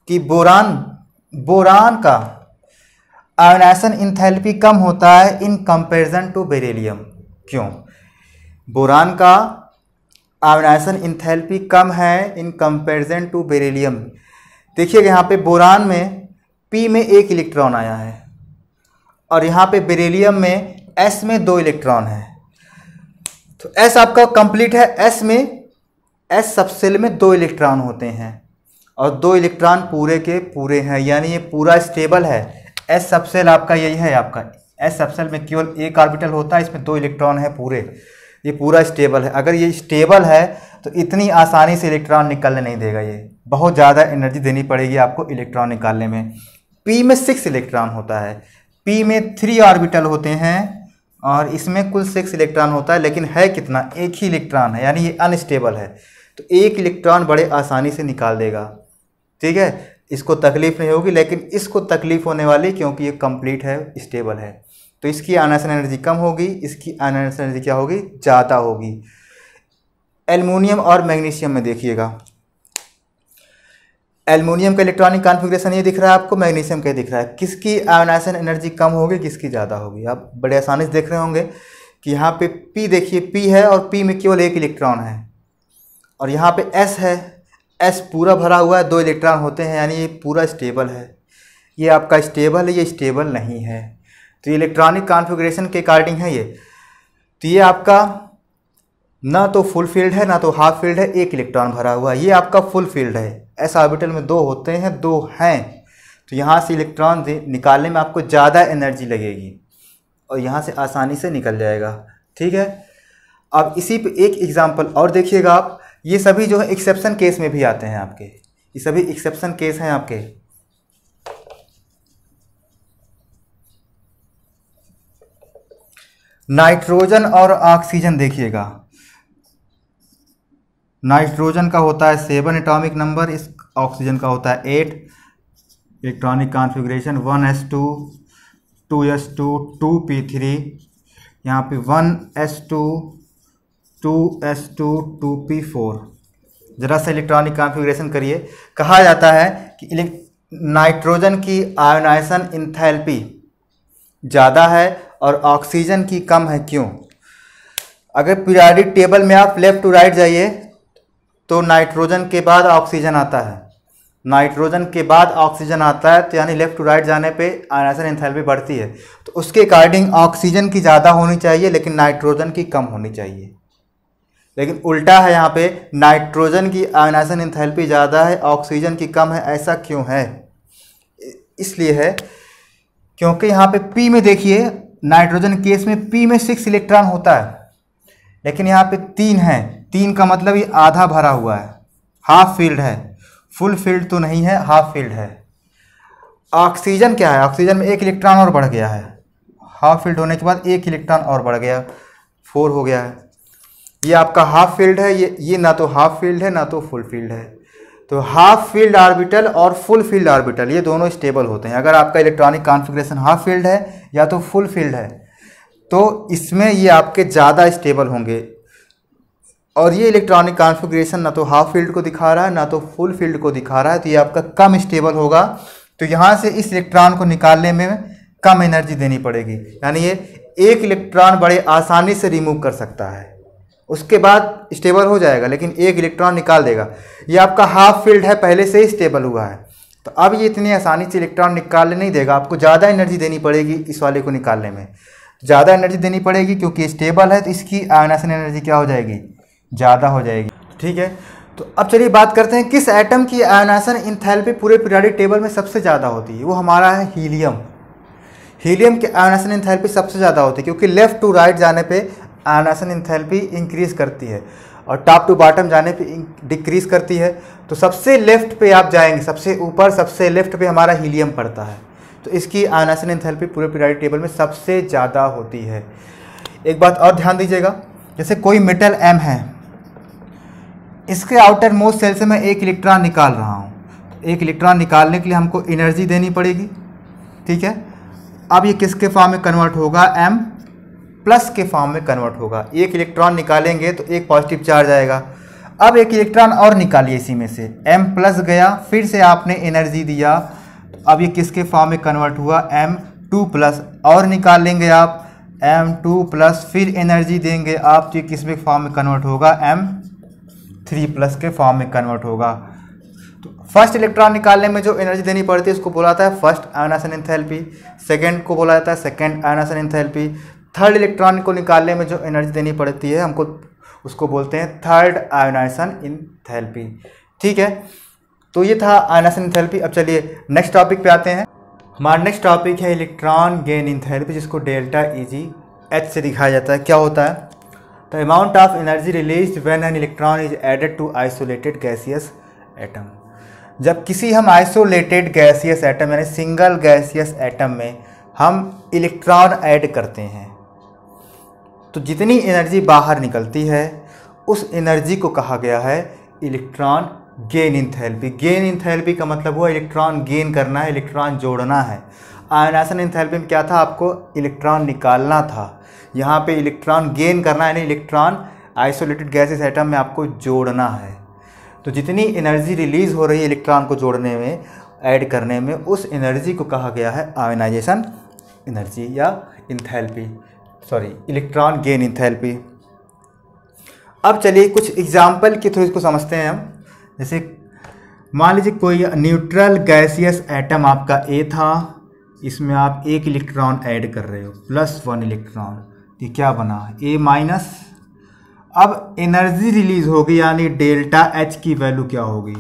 कि बोरान का आयोनाइजेशन इंथैल्पी कम होता है इन कंपैरिजन टू बेरिलियम। क्यों? बोरान का आयोनाइजेशन इंथैल्पी कम है इन कंपैरिजन टू बेरिलियम। देखिएगा यहाँ पे बोरान में पी में 1 इलेक्ट्रॉन आया है, और यहाँ पे बेरिलियम में एस में 2 इलेक्ट्रॉन है। तो एस आपका कंप्लीट है, एस में एस सबसेल में 2 इलेक्ट्रॉन होते हैं, और 2 इलेक्ट्रॉन पूरे के पूरे हैं, यानी ये पूरा स्टेबल है। एस सबसेल आपका यही है, आपका एस सबसेल में केवल 1 ऑर्बिटल होता है, इसमें 2 इलेक्ट्रॉन है पूरे, ये पूरा स्टेबल है। अगर ये स्टेबल है तो इतनी आसानी से इलेक्ट्रॉन निकलने नहीं देगा, ये बहुत ज़्यादा एनर्जी देनी पड़ेगी आपको इलेक्ट्रॉन निकालने में। पी में 6 इलेक्ट्रॉन होता है, पी में 3 ऑर्बिटल होते हैं, और इसमें कुल 6 इलेक्ट्रॉन होता है, लेकिन है कितना, 1 ही इलेक्ट्रॉन है, यानी ये अनस्टेबल है। तो 1 इलेक्ट्रॉन बड़े आसानी से निकाल देगा। ठीक है, इसको तकलीफ नहीं होगी, लेकिन इसको तकलीफ होने वाली, क्योंकि ये कंप्लीट है, स्टेबल है। तो इसकी आयनाइजेशन एनर्जी कम होगी, इसकी आयनाइजेशन एनर्जी क्या होगी, ज़्यादा होगी। एल्युमिनियम और मैग्नीशियम में देखिएगा, एल्युमिनियम का इलेक्ट्रॉनिक कॉन्फ़िगरेशन ये दिख रहा है आपको, मैग्नीशियम का दिख रहा है। किसकी आयनाइजेशन एनर्जी कम होगी, किसकी ज़्यादा होगी? आप बड़े आसानी से देख रहे होंगे कि यहाँ पे P देखिए, P है और P में केवल एक इलेक्ट्रॉन है, और यहाँ पे S है, S पूरा भरा हुआ है, 2 इलेक्ट्रॉन होते हैं, यानी ये पूरा स्टेबल है। ये आपका स्टेबल है, ये स्टेबल नहीं है। तो ये इलेक्ट्रॉनिक कॉन्फ़िगरेशन के अकॉर्डिंग है ये। तो ये आपका ना तो फुल फील्ड है ना तो हाफ फील्ड है, एक इलेक्ट्रॉन भरा हुआ है। ये आपका फुल फील्ड है, एस ऑर्बिटल में 2 होते हैं, 2 हैं। तो यहाँ से इलेक्ट्रॉन निकालने में आपको ज़्यादा एनर्जी लगेगी और यहाँ से आसानी से निकल जाएगा। ठीक है, अब इसी पे एक एग्जांपल और देखिएगा आप। ये सभी जो है एक्सेप्शन केस में भी आते हैं आपके, ये सभी एक्सेप्शन केस हैं आपके। नाइट्रोजन और ऑक्सीजन देखिएगा, नाइट्रोजन का होता है 7 एटॉमिक नंबर, इस ऑक्सीजन का होता है 8। Electronic configuration 1s2 2s2 2p3, यहाँ पे 1s2 2s2 2p4। ज़रा सा इलेक्ट्रॉनिक कॉन्फ़िगरेशन करिए। कहा जाता है कि नाइट्रोजन की आयोनाइजेशन इंथैल्पी ज़्यादा है और ऑक्सीजन की कम है। क्यों? अगर पीरियोडिक टेबल में आप लेफ़्ट टू राइट जाइए तो नाइट्रोजन के बाद ऑक्सीजन आता है, नाइट्रोजन के बाद ऑक्सीजन आता है, तो यानी लेफ़्ट टू राइट जाने पे आयनाइजेशन एंथैल्पी बढ़ती है। तो उसके अकॉर्डिंग ऑक्सीजन की ज़्यादा होनी चाहिए लेकिन नाइट्रोजन की कम होनी चाहिए। लेकिन उल्टा है, यहाँ पे नाइट्रोजन की आयनाइजेशन एंथैल्पी ज़्यादा है, ऑक्सीजन की कम है। ऐसा क्यों है? इसलिए है क्योंकि यहाँ पे P में देखिए, नाइट्रोजन केस में P में 6 इलेक्ट्रॉन होता है, लेकिन यहाँ पे 3 है। 3 का मतलब ये आधा भरा हुआ है, हाफ फील्ड है, फुल फील्ड तो नहीं है, हाफ फील्ड है। ऑक्सीजन क्या है? ऑक्सीजन में 1 इलेक्ट्रॉन और बढ़ गया है, हाफ फील्ड होने के बाद 1 इलेक्ट्रॉन और बढ़ गया, 4 हो गया है। ये आपका हाफ फील्ड है, ये ना तो हाफ फील्ड है ना तो फुल फील्ड है। तो हाफ फील्ड ऑर्बिटल और फुल फील्ड ऑर्बिटल ये दोनों स्टेबल होते हैं। अगर आपका इलेक्ट्रॉनिक कॉन्फ़िगरेशन हाफ फील्ड है या तो फुल फील्ड है तो इसमें ये आपके ज़्यादा स्टेबल होंगे। और ये इलेक्ट्रॉनिक कॉन्फ़िगरेशन ना तो हाफ फील्ड को दिखा रहा है ना तो फुल फील्ड को दिखा रहा है, तो ये आपका कम स्टेबल होगा। तो यहाँ से इस इलेक्ट्रॉन को निकालने में कम एनर्जी देनी पड़ेगी, यानी ये 1 इलेक्ट्रॉन बड़े आसानी से रिमूव कर सकता है, उसके बाद स्टेबल हो जाएगा, लेकिन 1 इलेक्ट्रॉन निकाल देगा। ये आपका हाफ फील्ड है, पहले से ही स्टेबल हुआ है, तो अब ये इतनी आसानी से इलेक्ट्रॉन निकालने नहीं देगा, आपको ज़्यादा एनर्जी देनी पड़ेगी इस वाले को निकालने में। ज़्यादा एनर्जी देनी पड़ेगी क्योंकि स्टेबल है, तो इसकी आयनाइजेशन एनर्जी क्या हो जाएगी? ज़्यादा हो जाएगी। ठीक है, तो अब चलिए बात करते हैं किस एटम की आयनाइजेशन एंथैल्पी पूरे पीरियोडिक टेबल में सबसे ज़्यादा होती है। वो हमारा है हीलियम। हीलियम की आयनाइजेशन एंथैल्पी सबसे ज़्यादा होती है क्योंकि लेफ़्ट टू राइट जाने पे आयनाइजेशन एंथैल्पी इंक्रीज़ करती है और टॉप टू बॉटम जाने पे डिक्रीज़ करती है। तो सबसे लेफ़्ट पे आप जाएंगे, सबसे ऊपर सबसे लेफ़्ट पे हमारा हीलियम पड़ता है, तो इसकी आयनाइजेशन एंथैल्पी पूरे पीरियोडिक टेबल में सबसे ज़्यादा होती है। एक बात और ध्यान दीजिएगा, जैसे कोई मेटल M है, इसके आउटर मोस्ट सेल से मैं 1 इलेक्ट्रॉन निकाल रहा हूँ, तो 1 इलेक्ट्रॉन निकालने के लिए हमको एनर्जी देनी पड़ेगी। ठीक है, अब ये किसके फॉर्म में कन्वर्ट होगा? M प्लस के फॉर्म में कन्वर्ट होगा। 1 इलेक्ट्रॉन निकालेंगे तो 1 पॉजिटिव चार्ज आएगा। अब 1 इलेक्ट्रॉन और निकालिए इसी में से, M प्लस गया, फिर से आपने एनर्जी दिया, तो अब ये किसके फॉर्म में कन्वर्ट हुआ? M2 plus. और निकाल लेंगे आप M2 प्लस, फिर एनर्जी देंगे आप, तो ये किस में फॉर्म में कन्वर्ट होगा? M3 प्लस के फॉर्म में कन्वर्ट होगा। तो फर्स्ट इलेक्ट्रॉन निकालने में जो एनर्जी देनी पड़ती है उसको बोला जाता है फर्स्ट आयनाइजेशन एंथैल्पी, सेकंड को बोला जाता है second ionization enthalpy, third electron को निकालने में जो एनर्जी देनी पड़ती है हमको उसको बोलते हैं थर्ड आयनाइजेशन एंथैल्पी। ठीक है, तो ये था आयनाइजेशन एंथैल्पी। अब चलिए नेक्स्ट टॉपिक पे आते हैं। हमारा नेक्स्ट टॉपिक है इलेक्ट्रॉन गेन एंथैल्पी, जिसको डेल्टा Eg H से दिखाया जाता है। क्या होता है? The amount of energy released when an electron is added to isolated gaseous atom. जब किसी हम आइसोलेटेड गैसियस एटम यानी सिंगल गैसियस एटम में हम इलेक्ट्रॉन ऐड करते हैं तो जितनी एनर्जी बाहर निकलती है उस एनर्जी को कहा गया है electron gain enthalpy. Gain enthalpy का मतलब हुआ इलेक्ट्रॉन गेन करना है, इलेक्ट्रॉन जोड़ना है। आयनाइजेशन इंथैल्पी में क्या था, आपको इलेक्ट्रॉन निकालना था। यहाँ पे इलेक्ट्रॉन गेन करना है, यानी इलेक्ट्रॉन आइसोलेटेड गैसेस एटम में आपको जोड़ना है। तो जितनी एनर्जी रिलीज़ हो रही है इलेक्ट्रॉन को जोड़ने में, ऐड करने में, उस एनर्जी को कहा गया है आयनाइजेशन एनर्जी या enthalpy, sorry electron gain enthalpy. अब चलिए कुछ एग्जाम्पल के थ्रू इसको समझते हैं हम। जैसे मान लीजिए कोई न्यूट्रल गैसियस एटम आपका ए था, इसमें आप एक इलेक्ट्रॉन ऐड कर रहे हो, +1 इलेक्ट्रॉन, ये क्या बना ए माइनस। अब एनर्जी रिलीज होगी, यानी डेल्टा एच की वैल्यू क्या होगी,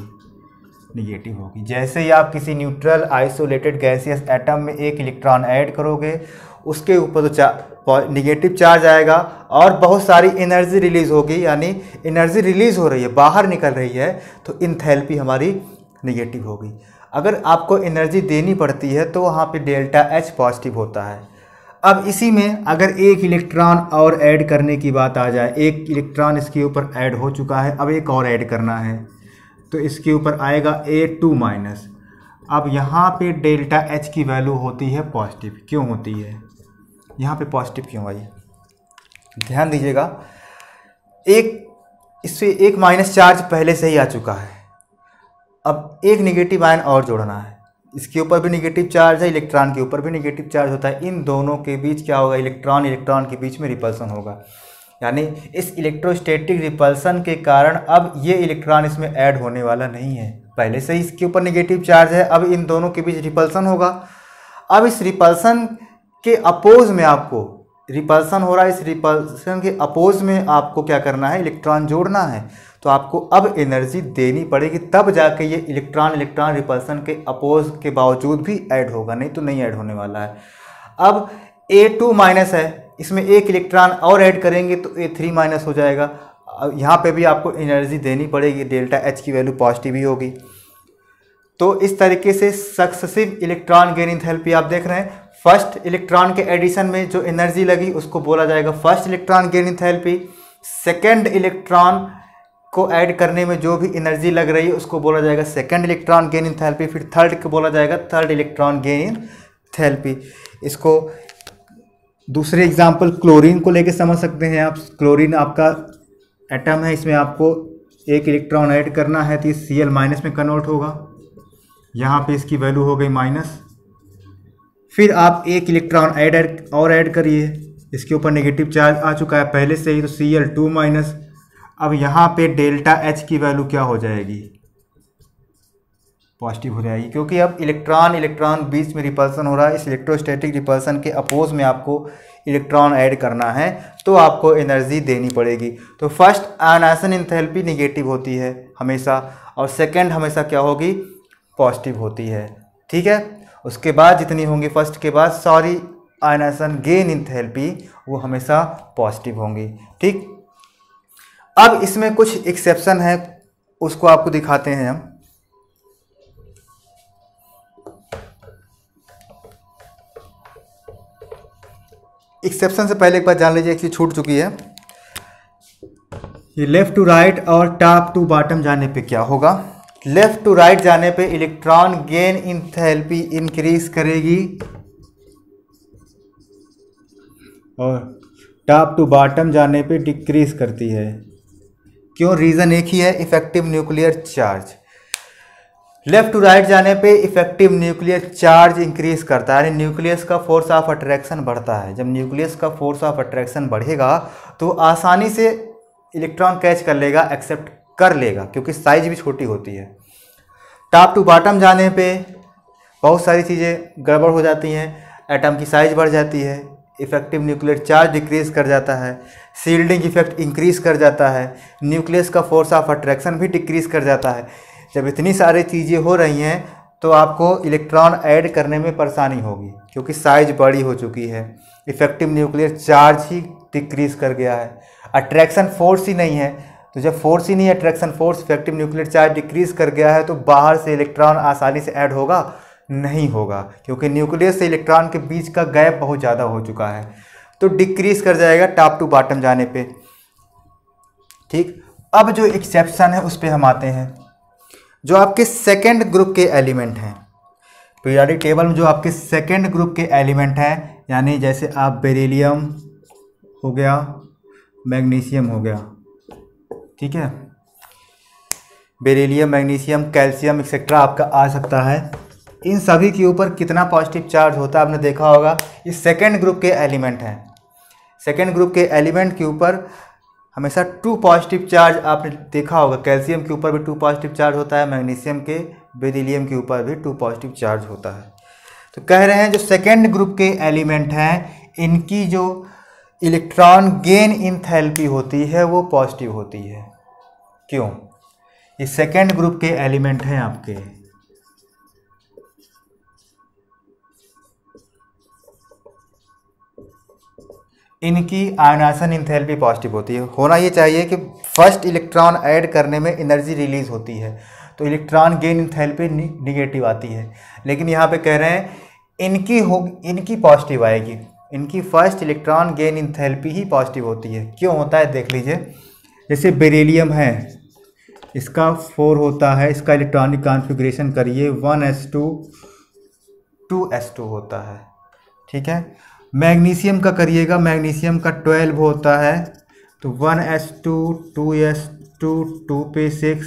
निगेटिव होगी। जैसे ही आप किसी न्यूट्रल आइसोलेटेड गैसियस एटम में एक इलेक्ट्रॉन ऐड करोगे, उसके ऊपर तो निगेटिव चार्ज आएगा और बहुत सारी एनर्जी रिलीज होगी, यानी एनर्जी रिलीज हो रही है, बाहर निकल रही है, तो इंथैल्पी हमारी निगेटिव होगी। अगर आपको एनर्जी देनी पड़ती है तो वहाँ पे डेल्टा एच पॉजिटिव होता है। अब इसी में अगर एक इलेक्ट्रॉन और ऐड करने की बात आ जाए, एक इलेक्ट्रॉन इसके ऊपर ऐड हो चुका है, अब एक और ऐड करना है, तो इसके ऊपर आएगा A2-। अब यहाँ पे डेल्टा एच की वैल्यू होती है पॉजिटिव। क्यों होती है, यहाँ पे पॉजिटिव क्यों आई, ध्यान दीजिएगा। इससे एक माइनस चार्ज पहले से ही आ चुका है, अब एक नेगेटिव आयन और जोड़ना है, इसके ऊपर भी नेगेटिव चार्ज है, इलेक्ट्रॉन के ऊपर भी नेगेटिव चार्ज होता है। इन दोनों के बीच क्या होगा, इलेक्ट्रॉन इलेक्ट्रॉन के बीच में रिपल्सन होगा, यानी इस इलेक्ट्रोस्टैटिक रिपल्सन के कारण अब ये इलेक्ट्रॉन इसमें ऐड होने वाला नहीं है। पहले से ही इसके ऊपर नेगेटिव चार्ज है, अब इन दोनों के बीच रिपल्सन होगा। अब इस रिपल्सन के अपोज में आपको रिपल्सन हो रहा है, इस रिपल्सन के अपोज में आपको क्या करना है, इलेक्ट्रॉन जोड़ना है। तो आपको अब एनर्जी देनी पड़ेगी, तब जाके ये इलेक्ट्रॉन इलेक्ट्रॉन रिपल्सन के अपोज के बावजूद भी ऐड होगा, नहीं तो नहीं ऐड होने वाला है। अब A2- है, इसमें एक इलेक्ट्रॉन और ऐड करेंगे तो A3- हो जाएगा। यहाँ पे भी आपको एनर्जी देनी पड़ेगी, डेल्टा एच की वैल्यू पॉजिटिव ही होगी। तो इस तरीके से सक्सेसिव इलेक्ट्रॉन गेन इंथैल्पी आप देख रहे हैं। फर्स्ट इलेक्ट्रॉन के एडिशन में जो एनर्जी लगी उसको बोला जाएगा first electron gain enthalpy. Second electron को ऐड करने में जो भी एनर्जी लग रही है उसको बोला जाएगा सेकेंड इलेक्ट्रॉन गेन इंथैल्पी। फिर थर्ड को बोला जाएगा थर्ड इलेक्ट्रॉन गेन इंथैल्पी। इसको दूसरे एग्जाम्पल क्लोरीन को लेके समझ सकते हैं आप। क्लोरीन आपका एटम है, इसमें आपको एक इलेक्ट्रॉन ऐड करना है तो ये Cl- में कन्वर्ट होगा, यहाँ पे इसकी वैल्यू हो गई माइनस। फिर आप एक इलेक्ट्रॉन ऐड करिए, इसके ऊपर नेगेटिव चार्ज आ चुका है पहले से ही, तो Cl2-। अब यहाँ पे डेल्टा एच की वैल्यू क्या हो जाएगी, पॉजिटिव हो जाएगी, क्योंकि अब इलेक्ट्रॉन इलेक्ट्रॉन बीच में रिपल्सन हो रहा है। इस इलेक्ट्रोस्टैटिक रिपल्सन के अपोज में आपको इलेक्ट्रॉन ऐड करना है तो आपको एनर्जी देनी पड़ेगी। तो फर्स्ट आयनाइजेशन इंथैल्पी निगेटिव होती है हमेशा, और सेकेंड हमेशा क्या होगी, पॉजिटिव होती है। ठीक है, उसके बाद जितनी होंगी फर्स्ट के बाद सारी आयनाइजेशन गेन इंथैल्पी वो हमेशा पॉजिटिव होंगी। ठीक, अब इसमें कुछ एक्सेप्शन है, उसको आपको दिखाते हैं हम। एक्सेप्शन से पहले एक बार जान लीजिए, एक चीज छूट चुकी है। ये लेफ्ट टू राइट और टॉप टू बॉटम जाने पे क्या होगा, लेफ्ट टू राइट जाने पे इलेक्ट्रॉन गेन इंथैल्पी इंक्रीज करेगी और टॉप टू बॉटम जाने पे डिक्रीज करती है। क्यों, रीज़न एक ही है, effective nuclear charge. Left to right जाने पे इफेक्टिव न्यूक्लियर चार्ज इंक्रीज करता है, यानी न्यूक्लियस का फोर्स ऑफ अट्रैक्शन बढ़ता है। जब न्यूक्लियस का फोर्स ऑफ अट्रैक्शन बढ़ेगा तो आसानी से इलेक्ट्रॉन कैच कर लेगा, एक्सेप्ट कर लेगा, क्योंकि साइज भी छोटी होती है। टॉप टू बॉटम जाने पे बहुत सारी चीज़ें गड़बड़ हो जाती हैं, एटम की साइज बढ़ जाती है, इफेक्टिव न्यूक्लियर चार्ज डिक्रीज कर जाता है, शील्डिंग इफेक्ट इंक्रीज कर जाता है, न्यूक्लियस का फोर्स ऑफ अट्रैक्शन भी डिक्रीज कर जाता है। जब इतनी सारी चीज़ें हो रही हैं तो आपको इलेक्ट्रॉन ऐड करने में परेशानी होगी, क्योंकि साइज बड़ी हो चुकी है, इफेक्टिव न्यूक्लियर चार्ज ही डिक्रीज कर गया है, अट्रैक्शन फोर्स ही नहीं है। तो जब फोर्स ही नहीं है, attraction force, effective nuclear charge decrease कर गया है, तो बाहर से इलेक्ट्रॉन आसानी से ऐड होगा नहीं होगा, क्योंकि न्यूक्लियस से इलेक्ट्रॉन के बीच का गैप बहुत ज़्यादा हो चुका है, तो डिक्रीज कर जाएगा टॉप टू बॉटम जाने पे। ठीक, अब जो एक्सेप्शन है उस पर हम आते हैं। जो आपके सेकेंड ग्रुप के एलिमेंट हैं, पीरियोडिक टेबल में जो आपके सेकेंड ग्रुप के एलिमेंट हैं, यानी जैसे आप बेरिलियम हो गया, मैग्नीशियम हो गया, ठीक है, बेरिलियम, मैग्नीशियम, कैल्शियम एक्सेट्रा आपका आ सकता है। इन सभी के ऊपर कितना पॉजिटिव चार्ज होता है आपने देखा होगा, ये सेकेंड ग्रुप के एलिमेंट हैं। सेकेंड ग्रुप के एलिमेंट के ऊपर हमेशा 2 पॉजिटिव चार्ज आपने देखा होगा। कैल्शियम के ऊपर भी 2 पॉजिटिव चार्ज होता है, मैग्नीशियम के, बेरिलियम के ऊपर भी 2 पॉजिटिव चार्ज होता है। तो कह रहे हैं जो सेकेंड ग्रुप के एलिमेंट हैं, इनकी जो इलेक्ट्रॉन गेन इंथैल्पी होती है वो पॉजिटिव होती है। क्यों? ये सेकेंड ग्रुप के एलिमेंट हैं आपके, इनकी आयनाइजेशन इंथैल्पी पॉजिटिव होती है। होना ये चाहिए कि फर्स्ट इलेक्ट्रॉन ऐड करने में एनर्जी रिलीज होती है, तो इलेक्ट्रॉन गेन इंथैल्पी निगेटिव आती है, लेकिन यहाँ पे कह रहे हैं इनकी पॉजिटिव आएगी। इनकी फर्स्ट इलेक्ट्रॉन गेन इंथैल्पी ही पॉजिटिव होती है। क्यों होता है देख लीजिए। जैसे बेरिलियम है, इसका 4 होता है, इसका इलेक्ट्रॉनिक कॉन्फ़िगरेशन करिए 1s2 2s2 होता है, ठीक है। मैग्नीशियम का करिएगा, मैग्नीशियम का 12 होता है, तो 1s2 2s2 2 पे 6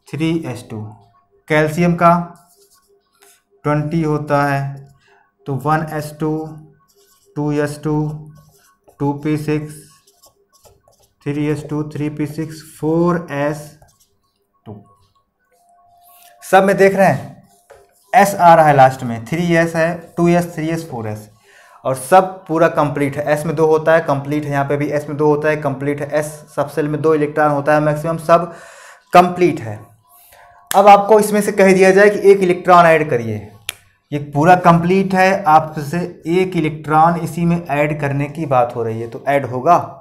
3s2। कैल्शियम का 20 होता है, तो 1s2 2s2 2 पे 6 3s2 3 पे 6 4s2। सब में देख रहे हैं s आ रहा है लास्ट में, 3s है, 2s 3s 4s, और सब पूरा कंप्लीट है। s में 2 होता है, कंप्लीट है। यहाँ पे भी s में 2 होता है, कंप्लीट है। s सब सेल में 2 इलेक्ट्रॉन होता है मैक्सिमम, सब कंप्लीट है। अब आपको इसमें से कह दिया जाए कि 1 इलेक्ट्रॉन ऐड करिए, ये पूरा कंप्लीट है, आपसे 1 इलेक्ट्रॉन इसी में ऐड करने की बात हो रही है, तो ऐड होगा?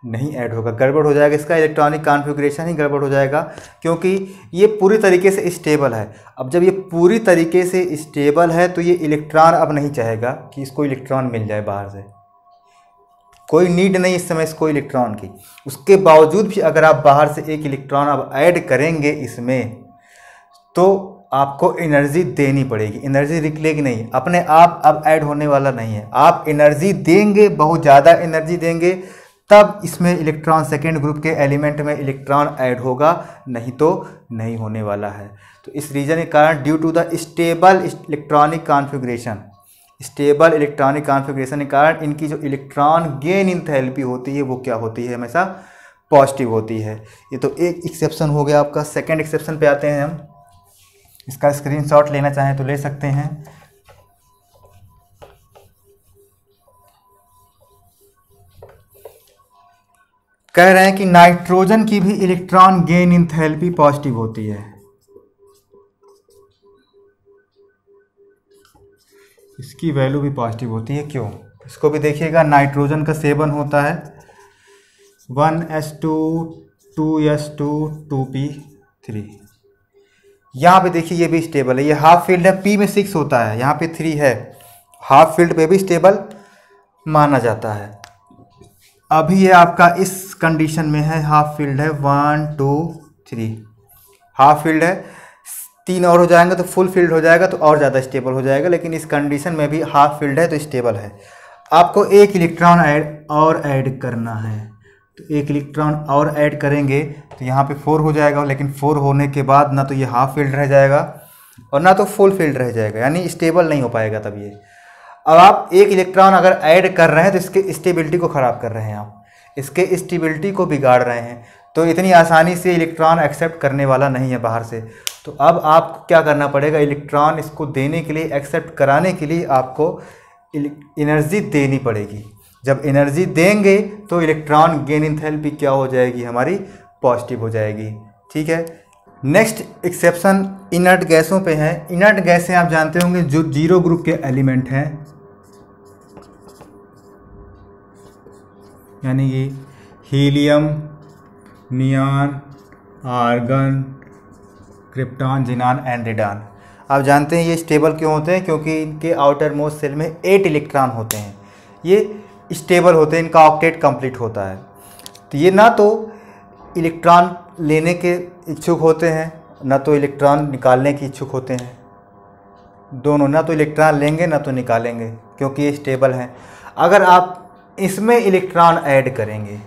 नहीं ऐड होगा, गड़बड़ हो जाएगा। इसका इलेक्ट्रॉनिक कॉन्फ़िगरेशन ही गड़बड़ हो जाएगा, क्योंकि ये पूरी तरीके से स्टेबल है। अब जब ये पूरी तरीके से स्टेबल है तो ये इलेक्ट्रॉन अब नहीं चाहेगा कि इसको इलेक्ट्रॉन मिल जाए बाहर से। कोई नीड नहीं इस समय इसको इलेक्ट्रॉन की। उसके बावजूद भी अगर आप बाहर से 1 इलेक्ट्रॉन अब ऐड करेंगे इसमें, तो आपको एनर्जी देनी पड़ेगी। एनर्जी निकलेगी नहीं, अपने आप अब ऐड होने वाला नहीं है। आप एनर्जी देंगे, बहुत ज़्यादा एनर्जी देंगे, तब इसमें इलेक्ट्रॉन सेकेंड ग्रुप के एलिमेंट में इलेक्ट्रॉन ऐड होगा, नहीं तो नहीं होने वाला है। तो इस रीजन के कारण due to the stable electronic configuration, stable electronic configuration के कारण इनकी जो इलेक्ट्रॉन गेन इंथैल्पी होती है वो क्या होती है? हमेशा पॉजिटिव होती है। ये तो एक एक्सेप्शन हो गया आपका। सेकेंड एक्सेप्शन पे आते हैं हम। इसका स्क्रीनशॉट लेना चाहें तो ले सकते हैं। कह रहे हैं कि नाइट्रोजन की भी इलेक्ट्रॉन गेन इंथैल्पी पॉजिटिव होती है। इसकी वैल्यू भी पॉजिटिव होती है। क्यों? इसको भी देखिएगा। नाइट्रोजन का 7 होता है, 1s2 2s2 2p3। यहाँ पे देखिए ये भी स्टेबल है, ये हाफ फील्ड है, p में 6 होता है, यहाँ पे 3 है, हाफ फील्ड पे भी स्टेबल माना जाता है। अभी ये आपका इस कंडीशन में है, हाफ फील्ड है, 1 2 3 हाफ फील्ड है, 3 और हो जाएंगे तो फुल फील्ड हो जाएगा, तो और ज़्यादा स्टेबल हो जाएगा। लेकिन इस कंडीशन में भी हाफ फील्ड है तो स्टेबल है। आपको 1 इलेक्ट्रॉन ऐड करना है, तो 1 इलेक्ट्रॉन और ऐड करेंगे तो यहाँ पे 4 हो जाएगा, लेकिन 4 होने के बाद ना तो ये हाफ फील्ड रह जाएगा और ना तो फुल फील्ड रह जाएगा, यानी स्टेबल नहीं हो पाएगा तब ये। अब आप 1 इलेक्ट्रॉन अगर ऐड कर रहे हैं तो इसके स्टेबिलिटी को ख़राब कर रहे हैं, आप इसके स्टेबिलिटी को बिगाड़ रहे हैं, तो इतनी आसानी से इलेक्ट्रॉन एक्सेप्ट करने वाला नहीं है बाहर से। तो अब आपको क्या करना पड़ेगा? इलेक्ट्रॉन इसको देने के लिए, एक्सेप्ट कराने के लिए आपको एनर्जी देनी पड़ेगी। जब एनर्जी देंगे तो इलेक्ट्रॉन गेन इंथैल्पी क्या हो जाएगी? हमारी पॉजिटिव हो जाएगी। ठीक है। नेक्स्ट एक्सेप्शन इनर्ट गैसों पे है। इनर्ट गैसें आप जानते होंगे जो 0 ग्रुप के एलिमेंट हैं, यानी कि helium, neon, argon, krypton, xenon and radon. आप जानते हैं ये स्टेबल क्यों होते हैं? क्योंकि इनके आउटर मोस्ट सेल में 8 इलेक्ट्रॉन होते हैं, ये स्टेबल होते हैं, इनका ऑक्टेट कंप्लीट होता है। तो ये ना तो इलेक्ट्रॉन लेने के इच्छुक होते हैं, ना तो इलेक्ट्रॉन निकालने की इच्छुक होते हैं। दोनों, ना तो इलेक्ट्रॉन लेंगे ना तो निकालेंगे, क्योंकि ये स्टेबल हैं। अगर आप इसमें इलेक्ट्रॉन ऐड करेंगे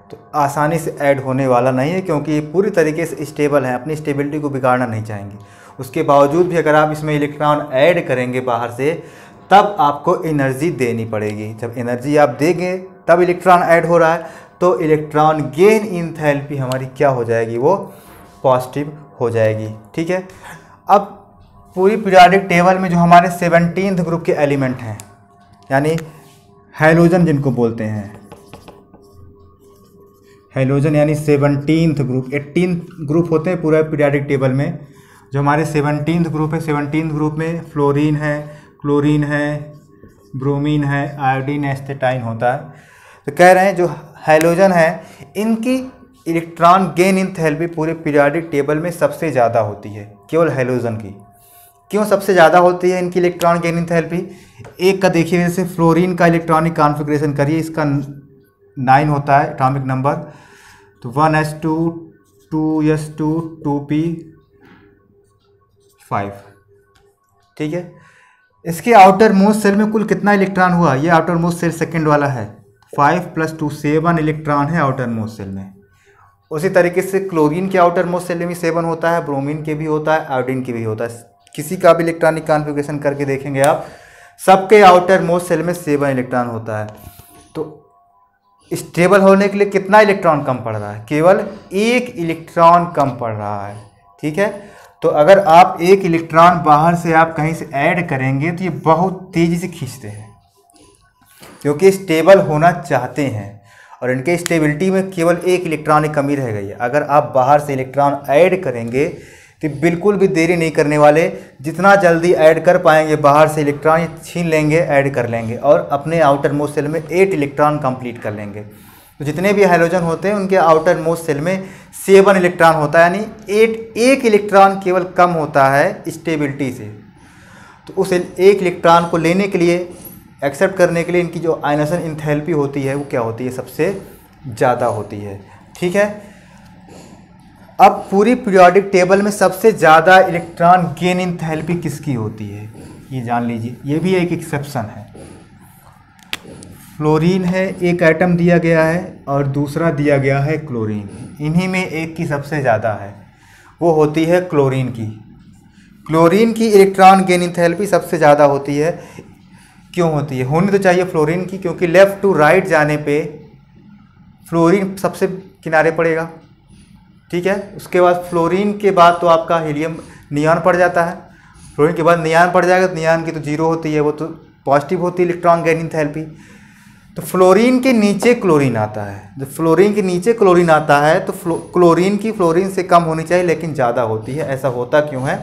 तो आसानी से ऐड होने वाला नहीं है, क्योंकि ये पूरी तरीके से स्टेबल हैं, अपनी स्टेबिलिटी को बिगाड़ना नहीं चाहेंगे। उसके बावजूद भी अगर आप इसमें इलेक्ट्रॉन ऐड करेंगे बाहर से, तब आपको एनर्जी देनी पड़ेगी। जब एनर्जी आप देंगे तब इलेक्ट्रॉन ऐड हो रहा है, तो इलेक्ट्रॉन गेन इंथैल्पी हमारी क्या हो जाएगी, वो पॉजिटिव हो जाएगी। ठीक है। अब पूरी पीरियोडिक टेबल में जो हमारे 17th ग्रुप के एलिमेंट हैं, यानी हैलोजन जिनको बोलते हैं, हैलोजन यानी 17th ग्रुप, 18 ग्रुप होते हैं पूरा पीरियोडिक टेबल में। जो हमारे 17th ग्रुप है, 17th ग्रुप में फ्लोरीन है, क्लोरीन है, ब्रोमीन है, आयोडीन, एस्टेटाइन होता है। तो कह रहे हैं जो हैलोजन है इनकी इलेक्ट्रॉन गेन इंथैल्पी पूरे पीरियोडिक टेबल में सबसे ज़्यादा होती है, केवल हैलोजन की। क्यों सबसे ज़्यादा होती है इनकी इलेक्ट्रॉन गेन इंथैल्पी? एक का देखिए, जैसे फ्लोरीन का इलेक्ट्रॉनिक कॉन्फ़िगरेशन करिए, इसका 9 होता है एटॉमिक नंबर, तो 1s2 2s2 2p5। ठीक है। इसके आउटर मोस्ट सेल में कुल कितना इलेक्ट्रॉन हुआ? ये आउटर मोस्ट सेल सेकंड वाला है, 5 + 2 7 इलेक्ट्रॉन है आउटर मोस्ट सेल में। उसी तरीके से क्लोरीन के आउटर मोस्ट सेल में भी 7 होता है, ब्रोमीन के भी होता है, आयोडीन के भी होता है। किसी का भी इलेक्ट्रॉनिक कॉन्फ़िगरेशन करके देखेंगे आप, सबके आउटर मोस्ट सेल में 7 इलेक्ट्रॉन होता है। तो स्टेबल होने के लिए कितना इलेक्ट्रॉन कम पड़ रहा है? केवल 1 इलेक्ट्रॉन कम पड़ रहा है। ठीक है। तो अगर आप 1 इलेक्ट्रॉन बाहर से आप कहीं से ऐड करेंगे तो ये बहुत तेज़ी से खींचते हैं, क्योंकि स्टेबल होना चाहते हैं और इनके स्टेबिलिटी में केवल 1 इलेक्ट्रॉन की कमी रह गई है। अगर आप बाहर से इलेक्ट्रॉन ऐड करेंगे तो बिल्कुल भी देरी नहीं करने वाले, जितना जल्दी ऐड कर पाएंगे बाहर से इलेक्ट्रॉन छीन लेंगे, ऐड कर लेंगे और अपने आउटर मोस्ट सेल में 8 इलेक्ट्रॉन कंप्लीट कर लेंगे। तो जितने भी हैलोजन होते हैं उनके आउटर मोस्ट सेल में 7 इलेक्ट्रॉन होता है, यानी 1 इलेक्ट्रॉन केवल कम होता है स्टेबिलिटी से। तो उस 1 इलेक्ट्रॉन को लेने के लिए, एक्सेप्ट करने के लिए इनकी जो आयनाइजेशन इंथैल्पी होती है वो क्या होती है? सबसे ज़्यादा होती है। ठीक है। अब पूरी पीरियोडिक टेबल में सबसे ज़्यादा इलेक्ट्रॉन गेन इंथैल्पी किसकी होती है, ये जान लीजिए। ये भी एक एक्सेप्शन है। फ्लोरीन है, एक एटम दिया गया है और दूसरा दिया गया है क्लोरीन। इन्हीं में एक की सबसे ज़्यादा है, वो होती है क्लोरीन की। क्लोरीन की इलेक्ट्रॉन गेन इंथैल्पी सबसे ज़्यादा होती है। क्यों होती है? होनी तो चाहिए फ्लोरीन की, क्योंकि लेफ़्ट टू राइट जाने पे फ्लोरीन सबसे किनारे पड़ेगा। ठीक है। उसके बाद फ्लोरीन के बाद तो आपका हीलियम, नियॉन पड़ जाता है। फ्लोरीन के बाद नियॉन पड़ जाएगा, तो नियॉन की तो 0 होती है, वो तो पॉजिटिव होती है इलेक्ट्रॉन गेन इंथैल्पी। तो फ्लोरीन के नीचे क्लोरीन आता है। जब फ्लोरीन के नीचे क्लोरीन आता है तो क्लोरीन की फ्लोरीन से कम होनी चाहिए, लेकिन ज़्यादा होती है। ऐसा होता क्यों है?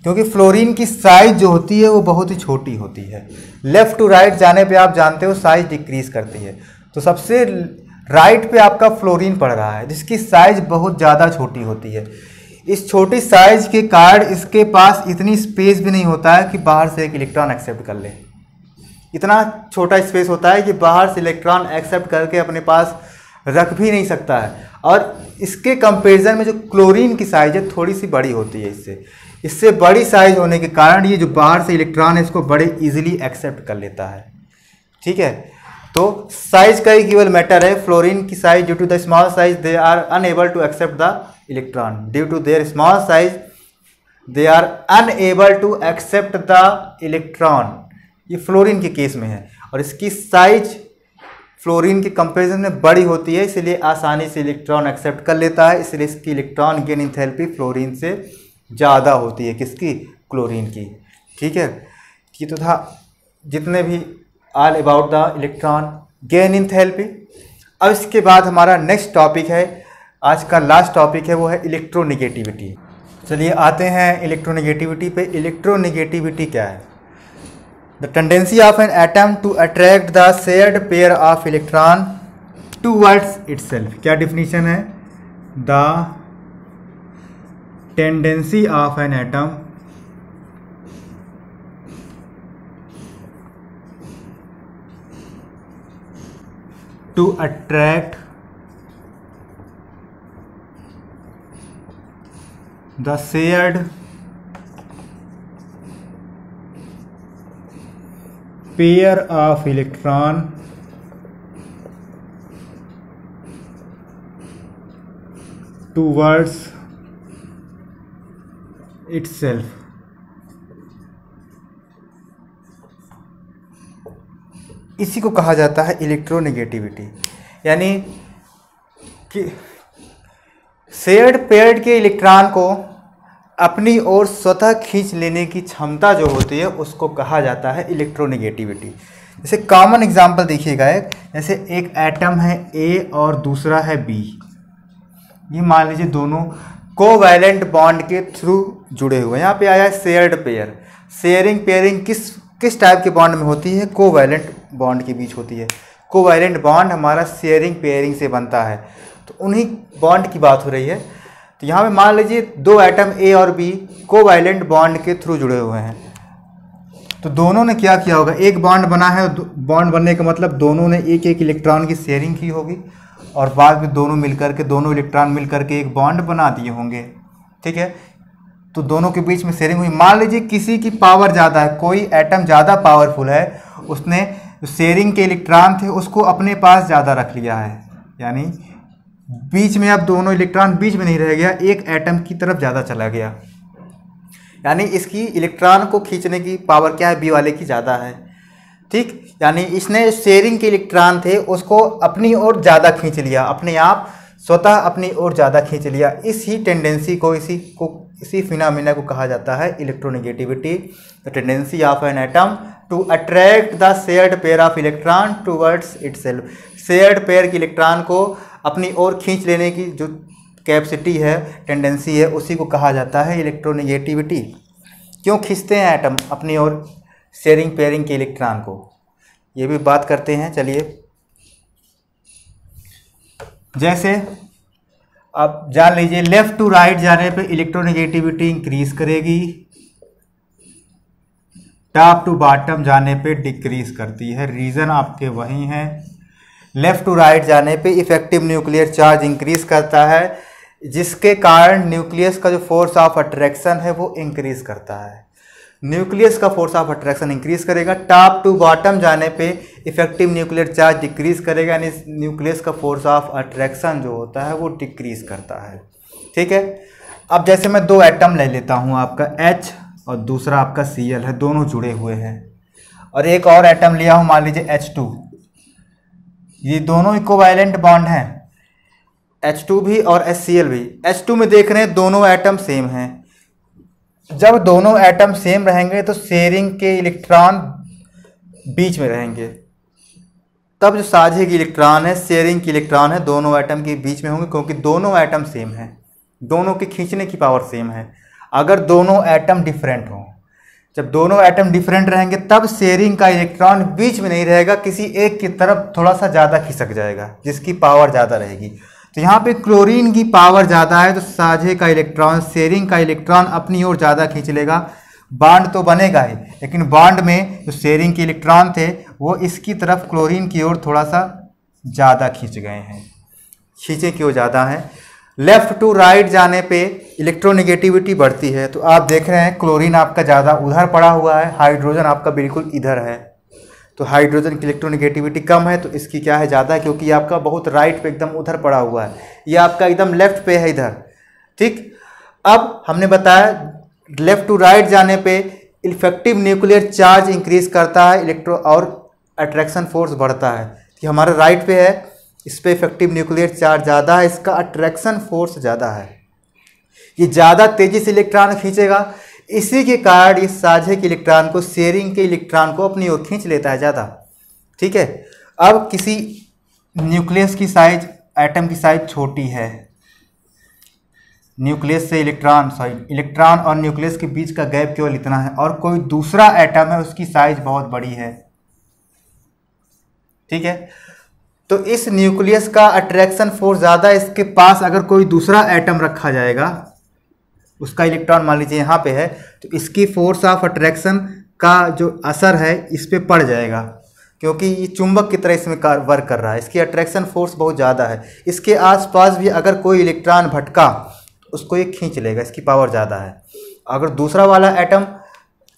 क्योंकि फ्लोरीन की साइज जो होती है वो बहुत ही छोटी होती है। लेफ़्ट टू राइट जाने पे आप जानते हो साइज डिक्रीज करती है। तो सबसे राइट पे आपका फ्लोरीन पड़ रहा है, जिसकी साइज बहुत ज़्यादा छोटी होती है। इस छोटी साइज के कारण इसके पास इतनी स्पेस भी नहीं होता है कि बाहर से एक इलेक्ट्रॉन एक्सेप्ट कर ले। इतना छोटा स्पेस होता है कि बाहर से इलेक्ट्रॉन एक्सेप्ट करके अपने पास रख भी नहीं सकता है। और इसके कंपैरिजन में जो क्लोरीन की साइज है थोड़ी सी बड़ी होती है। इससे बड़ी साइज होने के कारण ये जो बाहर से इलेक्ट्रॉन है इसको बड़े इजीली एक्सेप्ट कर लेता है। ठीक है। तो साइज का ही केवल मैटर है। फ्लोरीन की size, due to the small size they are unable to accept the electron. Due to their small size they are unable to accept the electron. ये फ्लोरीन के केस में है। और इसकी साइज फ्लोरीन के comparison में बड़ी होती है, इसलिए आसानी से इलेक्ट्रॉन एक्सेप्ट कर लेता है। इसलिए इसकी इलेक्ट्रॉन गेन इंथैल्पी फ्लोरीन से ज़्यादा होती है। किसकी? क्लोरीन की। ठीक है। ये तो था जितने भी all about the electron gain enthalpy. अब इसके बाद हमारा नेक्स्ट टॉपिक है, आज का लास्ट टॉपिक है, वो है इलेक्ट्रोनेगेटिविटी। चलिए आते हैं इलेक्ट्रोनेगेटिविटी पे। इलेक्ट्रोनेगेटिविटी क्या है? The tendency of an atom to attract the shared pair of electron towards itself. क्या डिफिनीशन है? The tendency of an atom to attract the shared pair of electron towards itself। इसी को कहा जाता है इलेक्ट्रोनेगेटिविटी, यानी कि शेयर्ड पेयर्ड के इलेक्ट्रॉन को अपनी ओर स्वतः खींच लेने की क्षमता जो होती है उसको कहा जाता है इलेक्ट्रोनेगेटिविटी। जैसे कॉमन एग्जांपल देखिएगा, एक जैसे एक एटम है ए और दूसरा है बी, ये मान लीजिए दोनों कोवैलेंट बॉन्ड के थ्रू जुड़े हुए हैं। यहाँ पे आया है शेयर्ड पेयर। शेयरिंग पेयरिंग किस टाइप के बॉन्ड में होती है? कोवैलेंट बॉन्ड के बीच होती है। कोवैलेंट बॉन्ड हमारा शेयरिंग पेयरिंग से बनता है, तो उन्हीं बॉन्ड की बात हो रही है। तो यहाँ पे मान लीजिए दो एटम ए और बी कोवैलेंट बॉन्ड के थ्रू जुड़े हुए हैं, तो दोनों ने क्या किया होगा? एक बॉन्ड बना है, बॉन्ड बनने का मतलब दोनों ने एक एक इलेक्ट्रॉन की शेयरिंग की होगी और बाद में दोनों मिलकर के दोनों इलेक्ट्रॉन मिलकर के एक बॉन्ड बना दिए होंगे। ठीक है, तो दोनों के बीच में शेयरिंग हुई। मान लीजिए किसी की पावर ज़्यादा है, कोई एटम ज़्यादा पावरफुल है, उसने शेयरिंग के इलेक्ट्रॉन थे उसको अपने पास ज़्यादा रख लिया है, यानी बीच में अब दोनों इलेक्ट्रॉन बीच में नहीं रह गया, एक एटम की तरफ ज़्यादा चला गया, यानी इसकी इलेक्ट्रॉन को खींचने की पावर क्या है? बी वाले की ज़्यादा है। ठीक, यानी इसने शेयरिंग के इलेक्ट्रॉन थे उसको अपनी ओर ज़्यादा खींच लिया, अपने आप स्वतः अपनी ओर ज़्यादा खींच लिया। इसी टेंडेंसी को इसी फिनोमेना को कहा जाता है electronegativity. The tendency of an atom to attract the shared pair of electron towards itself. Shared pair के इलेक्ट्रॉन को अपनी ओर खींच लेने की जो कैपेसिटी है, टेंडेंसी है, उसी को कहा जाता है इलेक्ट्रोनेगेटिविटी। क्यों खींचते हैं एटम अपनी ओर शेयरिंग पेयरिंग के इलेक्ट्रॉन को, ये भी बात करते हैं। चलिए, जैसे अब जान लीजिए लेफ्ट टू राइट जाने पे इलेक्ट्रोनेगेटिविटी इंक्रीज करेगी, टॉप टू बॉटम जाने पे डिक्रीज करती है। रीज़न आपके वही हैं। लेफ्ट टू राइट जाने पे इफेक्टिव न्यूक्लियर चार्ज इंक्रीज करता है, जिसके कारण न्यूक्लियस का जो फोर्स ऑफ अट्रैक्शन है वो इंक्रीज करता है। न्यूक्लियस का फोर्स ऑफ अट्रैक्शन इंक्रीज करेगा, टॉप टू बॉटम जाने पे इफेक्टिव न्यूक्लियर चार्ज डिक्रीज करेगा, यानी न्यूक्लियस का फोर्स ऑफ अट्रैक्शन जो होता है वो डिक्रीज करता है। ठीक है, अब जैसे मैं दो एटम ले लेता हूँ, आपका H और दूसरा आपका Cl है, दोनों जुड़े हुए हैं, और एक और एटम लिया हूँ मान लीजिए H2, ये दोनों इक्विवेलेंट बॉन्ड हैं, H2 भी और HCl भी। H2 में देख रहे हैं दोनों एटम सेम हैं। जब दोनों एटम सेम रहेंगे तो शेयरिंग के इलेक्ट्रॉन बीच में रहेंगे, तब जो साझे की इलेक्ट्रॉन है, शेयरिंग की इलेक्ट्रॉन है, दोनों एटम के बीच में होंगे, क्योंकि दोनों एटम सेम हैं, दोनों की खींचने की पावर सेम है। अगर दोनों एटम डिफरेंट हों, जब दोनों एटम डिफरेंट रहेंगे तब शेयरिंग का इलेक्ट्रॉन बीच में नहीं रहेगा, किसी एक की तरफ थोड़ा सा ज़्यादा खिसक जाएगा, जिसकी पावर ज़्यादा रहेगी। तो यहाँ पे क्लोरीन की पावर ज़्यादा है, तो साझे का इलेक्ट्रॉन, शेयरिंग का इलेक्ट्रॉन अपनी ओर ज़्यादा खींच लेगा। बॉन्ड तो बनेगा ही, लेकिन बॉन्ड में जो शेयरिंग के इलेक्ट्रॉन थे वो इसकी तरफ क्लोरीन की ओर थोड़ा सा ज़्यादा खींच गए हैं, खींचे की ओर ज़्यादा है। लेफ्ट टू राइट जाने पे इलेक्ट्रोनेगेटिविटी बढ़ती है, तो आप देख रहे हैं क्लोरीन आपका ज़्यादा उधर पड़ा हुआ है, हाइड्रोजन आपका बिल्कुल इधर है, तो हाइड्रोजन की इलेक्ट्रोनेगेटिविटी कम है, तो इसकी क्या है? ज़्यादा है, क्योंकि ये आपका बहुत राइट पे एकदम उधर पड़ा हुआ है, ये आपका एकदम लेफ्ट पे है इधर। ठीक, अब हमने बताया लेफ्ट टू राइट जाने पे इफेक्टिव न्यूक्लियर चार्ज इंक्रीज करता है, इलेक्ट्रो और अट्रैक्शन फोर्स बढ़ता है। कि हमारा राइट पे है, इस पर इफेक्टिव न्यूक्लियर चार्ज ज़्यादा है, इसका अट्रैक्शन फोर्स ज़्यादा है, ये ज़्यादा तेज़ी से इलेक्ट्रॉन खींचेगा, इसी के कारण इस साझे के इलेक्ट्रॉन को, शेयरिंग के इलेक्ट्रॉन को अपनी ओर खींच लेता है ज़्यादा। ठीक है, अब किसी न्यूक्लियस की साइज, एटम की साइज छोटी है, न्यूक्लियस से इलेक्ट्रॉन और न्यूक्लियस के बीच का गैप केवल इतना है, और कोई दूसरा एटम है उसकी साइज बहुत बड़ी है। ठीक है, तो इस न्यूक्लियस का अट्रैक्शन फोर्स ज़्यादा, इसके पास अगर कोई दूसरा एटम रखा जाएगा, उसका इलेक्ट्रॉन मान लीजिए यहाँ पे है, तो इसकी फोर्स ऑफ अट्रैक्शन का जो असर है इस पे पड़ जाएगा, क्योंकि ये चुंबक की तरह इसमें वर्क कर रहा है, इसकी अट्रैक्शन फोर्स बहुत ज़्यादा है। इसके आसपास भी अगर कोई इलेक्ट्रॉन भटका, उसको ये खींच लेगा, इसकी पावर ज़्यादा है। अगर दूसरा वाला एटम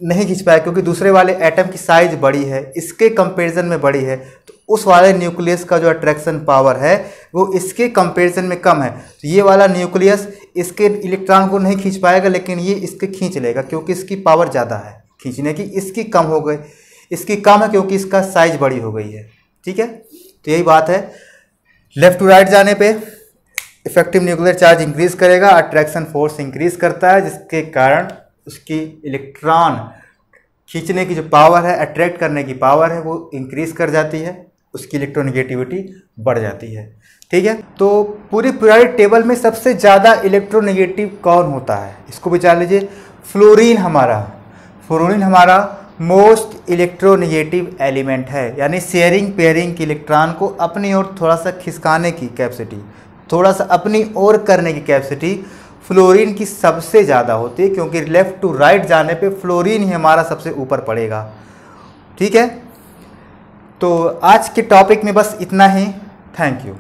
नहीं खींच पाया क्योंकि दूसरे वाले एटम की साइज बड़ी है, इसके कंपैरिजन में बड़ी है, तो उस वाले न्यूक्लियस का जो अट्रैक्शन पावर है वो इसके कंपैरिजन में कम है। तो ये वाला न्यूक्लियस इसके इलेक्ट्रॉन को नहीं खींच पाएगा, लेकिन ये इसके खींच लेगा क्योंकि इसकी पावर ज़्यादा है खींचने की। इसकी कम हो गई, इसकी कम है क्योंकि इसका साइज बड़ी हो गई है। ठीक है, तो यही बात है। लेफ्ट टू राइट जाने पे इफेक्टिव न्यूक्लियर चार्ज इंक्रीज करेगा, अट्रैक्शन फोर्स इंक्रीज करता है, जिसके कारण उसकी इलेक्ट्रॉन खींचने की जो पावर है, अट्रैक्ट करने की पावर है, वो इंक्रीज कर जाती है, उसकी इलेक्ट्रोनेगेटिविटी बढ़ जाती है। ठीक है, तो पूरी पीरियोडिक टेबल में सबसे ज़्यादा इलेक्ट्रोनेगेटिव कौन होता है, इसको भी जान लीजिए। फ्लोरीन हमारा मोस्ट इलेक्ट्रोनेगेटिव एलिमेंट है, यानी शेयरिंग पेयरिंग की इलेक्ट्रॉन को अपनी ओर थोड़ा सा खिसकाने की कैपेसिटी, थोड़ा सा अपनी ओर करने की कैपेसिटी फ्लोरीन की सबसे ज़्यादा होती है, क्योंकि लेफ़्ट टू राइट जाने पे फ्लोरीन ही हमारा सबसे ऊपर पड़ेगा। ठीक है, तो आज के टॉपिक में बस इतना ही। Thank you.